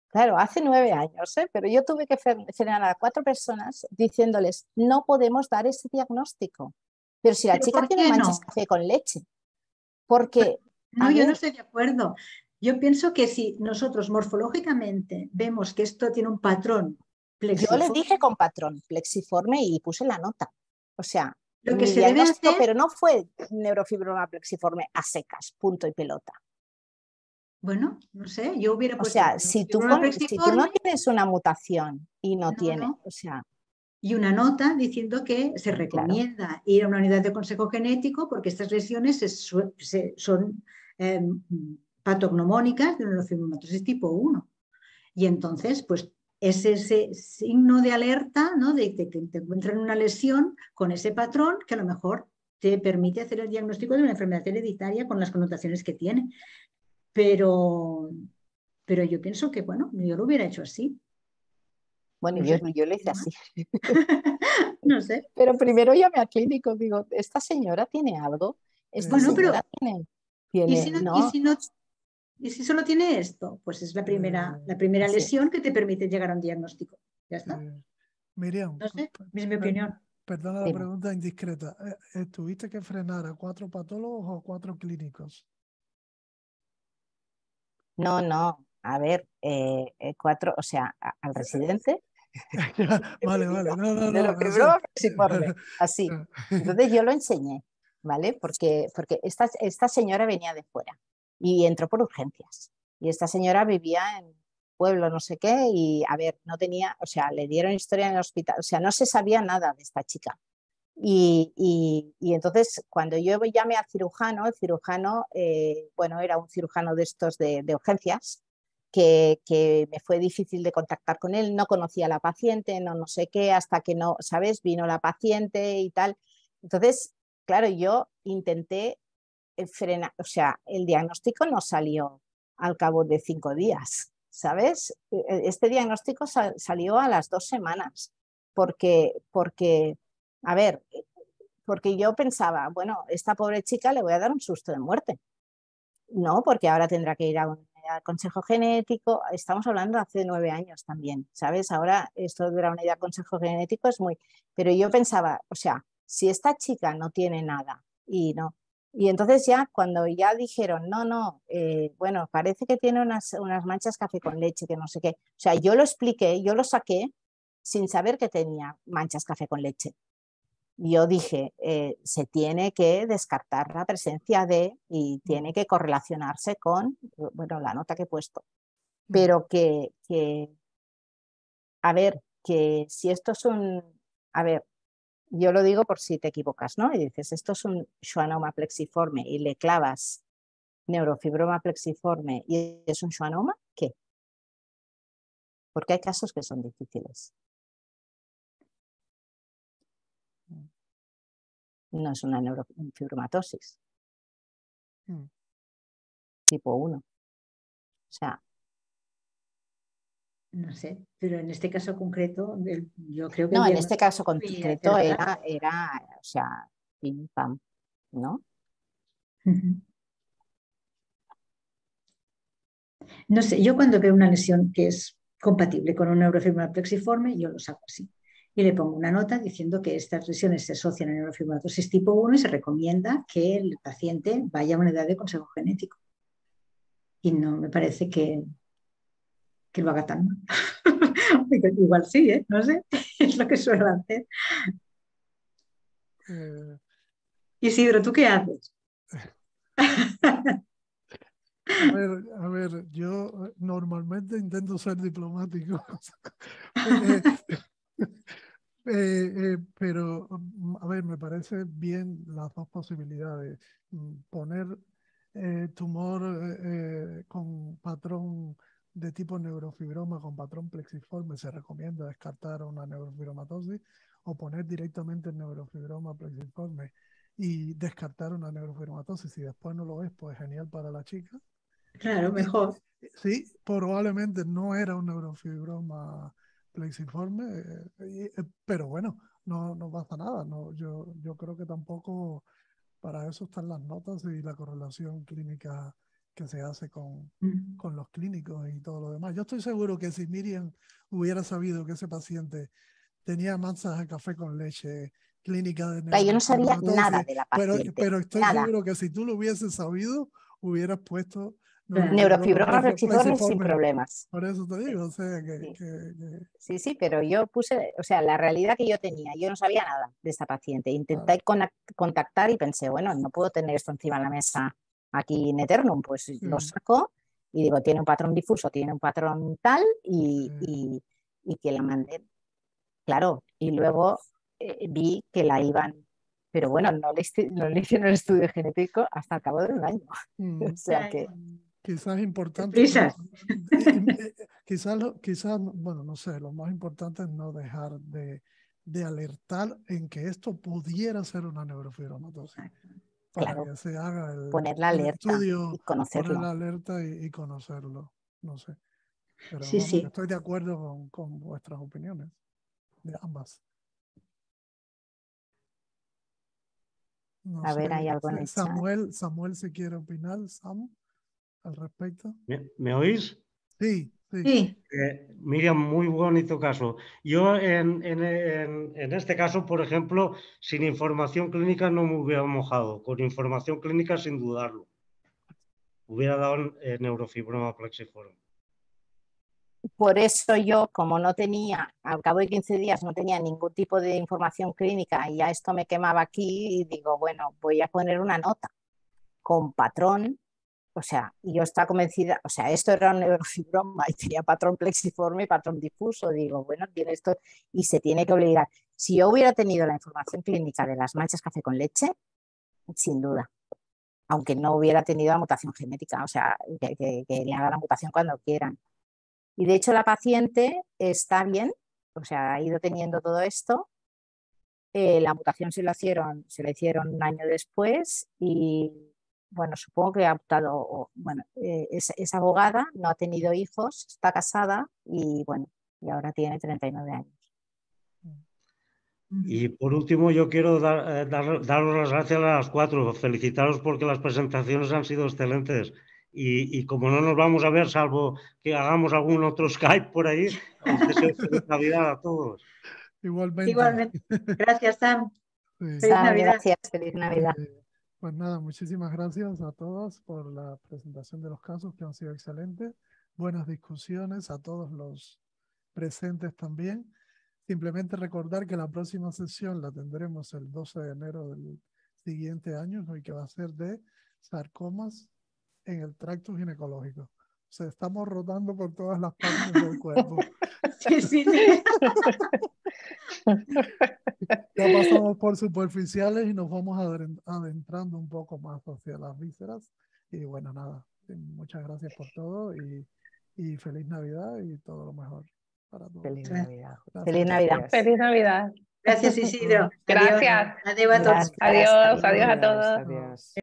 Speaker 7: claro, hace 9 años, pero yo tuve que frenar a 4 personas diciéndoles, no podemos dar ese diagnóstico. Pero si la
Speaker 6: ¿Pero
Speaker 7: chica
Speaker 6: por
Speaker 7: tiene
Speaker 6: qué
Speaker 7: manchas
Speaker 6: no?
Speaker 7: café con leche, porque,
Speaker 6: No,
Speaker 7: a
Speaker 6: yo no
Speaker 7: ver,
Speaker 6: estoy de acuerdo. Yo pienso que si nosotros morfológicamente vemos que esto tiene un patrón
Speaker 7: yo le
Speaker 6: plexiforme,
Speaker 7: dije con patrón plexiforme y puse la nota. O sea,
Speaker 6: lo que
Speaker 7: mi
Speaker 6: se debe
Speaker 7: diagnóstico,
Speaker 6: hacer,
Speaker 7: pero no fue neurofibroma plexiforme a secas, punto y pelota.
Speaker 6: bueno, no sé, yo hubiera
Speaker 7: O
Speaker 6: puesto
Speaker 7: sea, si tú no
Speaker 6: plexiforme,
Speaker 7: tienes una mutación y no tiene,
Speaker 6: no,
Speaker 7: o sea,
Speaker 6: y una nota diciendo que se
Speaker 7: claro,
Speaker 6: recomienda ir a una unidad de consejo genético porque estas lesiones son patognomónicas de neurofibromatosis tipo 1. Y entonces, pues es ese signo de alerta, ¿no? de que te encuentran una lesión con ese patrón que a lo mejor te permite hacer el diagnóstico de una enfermedad hereditaria con las connotaciones que tiene. Pero yo pienso que, bueno, yo lo hubiera hecho así.
Speaker 7: bueno,
Speaker 6: No
Speaker 7: yo
Speaker 6: sé.
Speaker 7: lo hice así.
Speaker 6: No sé.
Speaker 7: Pero primero llamé al clínico, digo, ¿esta señora tiene algo? Esta
Speaker 6: Bueno, pero
Speaker 7: señora
Speaker 6: ¿y si no,
Speaker 7: no,
Speaker 6: y si solo tiene esto? Pues es la primera
Speaker 7: así
Speaker 6: lesión
Speaker 7: es.
Speaker 6: que te permite llegar a un diagnóstico. Ya está.
Speaker 1: Miriam,
Speaker 6: No sé, es mi opinión.
Speaker 1: perdona la
Speaker 7: Dime.
Speaker 1: pregunta indiscreta. ¿Tuviste que frenar a 4 patólogos o 4 clínicos?
Speaker 7: No, a ver, 4, o sea, al residente.
Speaker 1: Vale, no.
Speaker 7: Neurofibroma plexiforme, así. Entonces yo lo enseñé, ¿vale? Porque esta señora venía de fuera y entró por urgencias. Y esta señora vivía en pueblo, no sé qué, y a ver, no tenía, o sea, le dieron historia en el hospital, o sea, no se sabía nada de esta chica. Y entonces, cuando yo llamé al cirujano, el cirujano, bueno, era un cirujano de estos de urgencias, que me fue difícil de contactar con él, no conocía a la paciente, no sé qué, hasta que no, ¿sabes? Vino la paciente y tal. Entonces, claro, yo intenté frenar, o sea, el diagnóstico no salió al cabo de 5 días, ¿sabes? Este diagnóstico salió a las 2 semanas, porque, a ver, porque yo pensaba, bueno, esta pobre chica le voy a dar un susto de muerte. No, porque ahora tendrá que ir al consejo genético. Estamos hablando de hace 9 años también, ¿sabes? Ahora esto de la unidad de consejo genético es muy... Pero yo pensaba, o sea, si esta chica no tiene nada y no... Y entonces ya cuando ya dijeron, no, bueno, parece que tiene unas manchas café con leche, que no sé qué. O sea, yo lo expliqué, yo lo saqué sin saber que tenía manchas café con leche. Yo dije, se tiene que descartar la presencia de y tiene que correlacionarse con, bueno, la nota que he puesto. Pero a ver, que si esto es a ver, yo lo digo por si te equivocas, ¿no? Y dices, esto es un schwannoma plexiforme y le clavas neurofibroma plexiforme y es un schwannoma, ¿qué? Porque hay casos que son difíciles. No es una neurofibromatosis. Tipo 1. O sea...
Speaker 6: No sé, pero en este caso concreto, yo creo que...
Speaker 7: No, en este caso concreto era, o sea, pim, pam, ¿no?
Speaker 6: No sé, yo cuando veo una lesión que es compatible con un neurofibroma plexiforme, yo lo saco así. Y le pongo una nota diciendo que estas lesiones se asocian a neurofibromatosis tipo 1 y se recomienda que el paciente vaya a una unidad de consejo genético. Y no me parece que lo haga tan mal. Igual sí, ¿eh? No sé, es lo que suelo hacer. Isidro, ¿tú qué haces?
Speaker 1: A ver, yo normalmente intento ser diplomático, pero a ver, me parece bien las dos posibilidades. Poner tumor con patrón de tipo neurofibroma, con patrón plexiforme, se recomienda descartar una neurofibromatosis, o poner directamente el neurofibroma plexiforme y descartar una neurofibromatosis. Si después no lo es, pues genial para la chica.
Speaker 6: Claro, mejor.
Speaker 1: Sí, probablemente no era un neurofibroma plexiforme, pero bueno, no pasa nada. No, yo creo que tampoco para eso están las notas y la correlación clínica que se hace con los clínicos y todo lo demás. Yo estoy seguro que si Miriam hubiera sabido que ese paciente tenía manchas de café con leche, clínica de
Speaker 7: neurofibromatosis, yo no sabía nada de la paciente.
Speaker 1: Pero estoy seguro que si tú lo hubieses sabido, hubieras puesto
Speaker 7: neurofibroma plexiforme sin problemas.
Speaker 1: Por eso te digo, o sea
Speaker 7: sí, pero yo puse, o sea, la realidad que yo tenía, yo no sabía nada de esta paciente. Intenté contactar y pensé, bueno, no puedo tener esto encima de la mesa aquí in eternum, pues lo saco y digo, tiene un patrón difuso, tiene un patrón tal y que la mandé. Claro, y luego vi que la iban, pero bueno, no le hicieron el estudio genético hasta el cabo de un año. O sea que...
Speaker 1: Quizás es importante, quizás, bueno, no sé, lo más importante es no dejar de alertar en que esto pudiera ser una neurofibromatosis. Para que se haga
Speaker 7: poner la alerta
Speaker 1: estudio,
Speaker 7: y conocerlo.
Speaker 1: poner la alerta y conocerlo, no sé. Pero
Speaker 6: sí, sí.
Speaker 1: estoy de acuerdo con vuestras opiniones, de ambas. No
Speaker 7: a
Speaker 1: sé,
Speaker 7: ver, hay algo en el chat.
Speaker 1: Samuel, si quiere opinar, Sam, al respecto.
Speaker 3: ¿Me oís?
Speaker 1: Sí.
Speaker 3: Miriam, muy bonito caso. Yo en este caso, por ejemplo, sin información clínica no me hubiera mojado. Con información clínica, sin dudarlo. Hubiera dado neurofibroma plexiforme.
Speaker 7: Por eso yo, como no tenía, al cabo de 15 días no tenía ningún tipo de información clínica y ya esto me quemaba aquí, y digo, bueno, voy a poner una nota con patrón. O sea, yo estaba convencida, o sea, esto era un neurofibroma y tenía patrón plexiforme y patrón difuso. Digo, bueno, tiene esto y se tiene que obligar. Si yo hubiera tenido la información clínica de las manchas café con leche, sin duda. aunque no hubiera tenido la mutación genética, o sea, que le haga la mutación cuando quieran. Y de hecho la paciente está bien, o sea, ha ido teniendo todo esto. La mutación se la hicieron un año después y, bueno, supongo que ha optado, bueno, es abogada, no ha tenido hijos, está casada y, bueno, y ahora tiene 39 años.
Speaker 3: Y por último, yo quiero daros las gracias a las cuatro, felicitaros porque las presentaciones han sido excelentes. Y como no nos vamos a ver, salvo que hagamos algún otro Skype por ahí, os deseo feliz Navidad a todos.
Speaker 1: Igualmente.
Speaker 6: Igualmente. Gracias, Sam.
Speaker 1: Sí.
Speaker 6: Feliz
Speaker 7: Sam,
Speaker 6: Navidad.
Speaker 7: gracias, feliz Navidad.
Speaker 1: Pues nada, muchísimas gracias a todos por la presentación de los casos que han sido excelentes. Buenas discusiones a todos los presentes también. Simplemente recordar que la próxima sesión la tendremos el 12 de enero del siguiente año y que va a ser de sarcomas en el tracto ginecológico. O sea, estamos rotando por todas las partes del cuerpo.
Speaker 6: Sí, sí.
Speaker 1: Ya pasamos por superficiales y nos vamos adentrando un poco más hacia las vísceras. Y bueno, nada, muchas gracias por todo y feliz Navidad y todo lo mejor para todos.
Speaker 4: Feliz Navidad.
Speaker 1: Gracias.
Speaker 7: Feliz Navidad.
Speaker 4: Gracias.
Speaker 2: Feliz Navidad.
Speaker 6: Gracias, Isidro.
Speaker 2: Gracias.
Speaker 6: Adiós a todos.
Speaker 7: Gracias.
Speaker 2: Adiós, adiós a
Speaker 1: Adiós.
Speaker 2: todos.
Speaker 4: Adiós.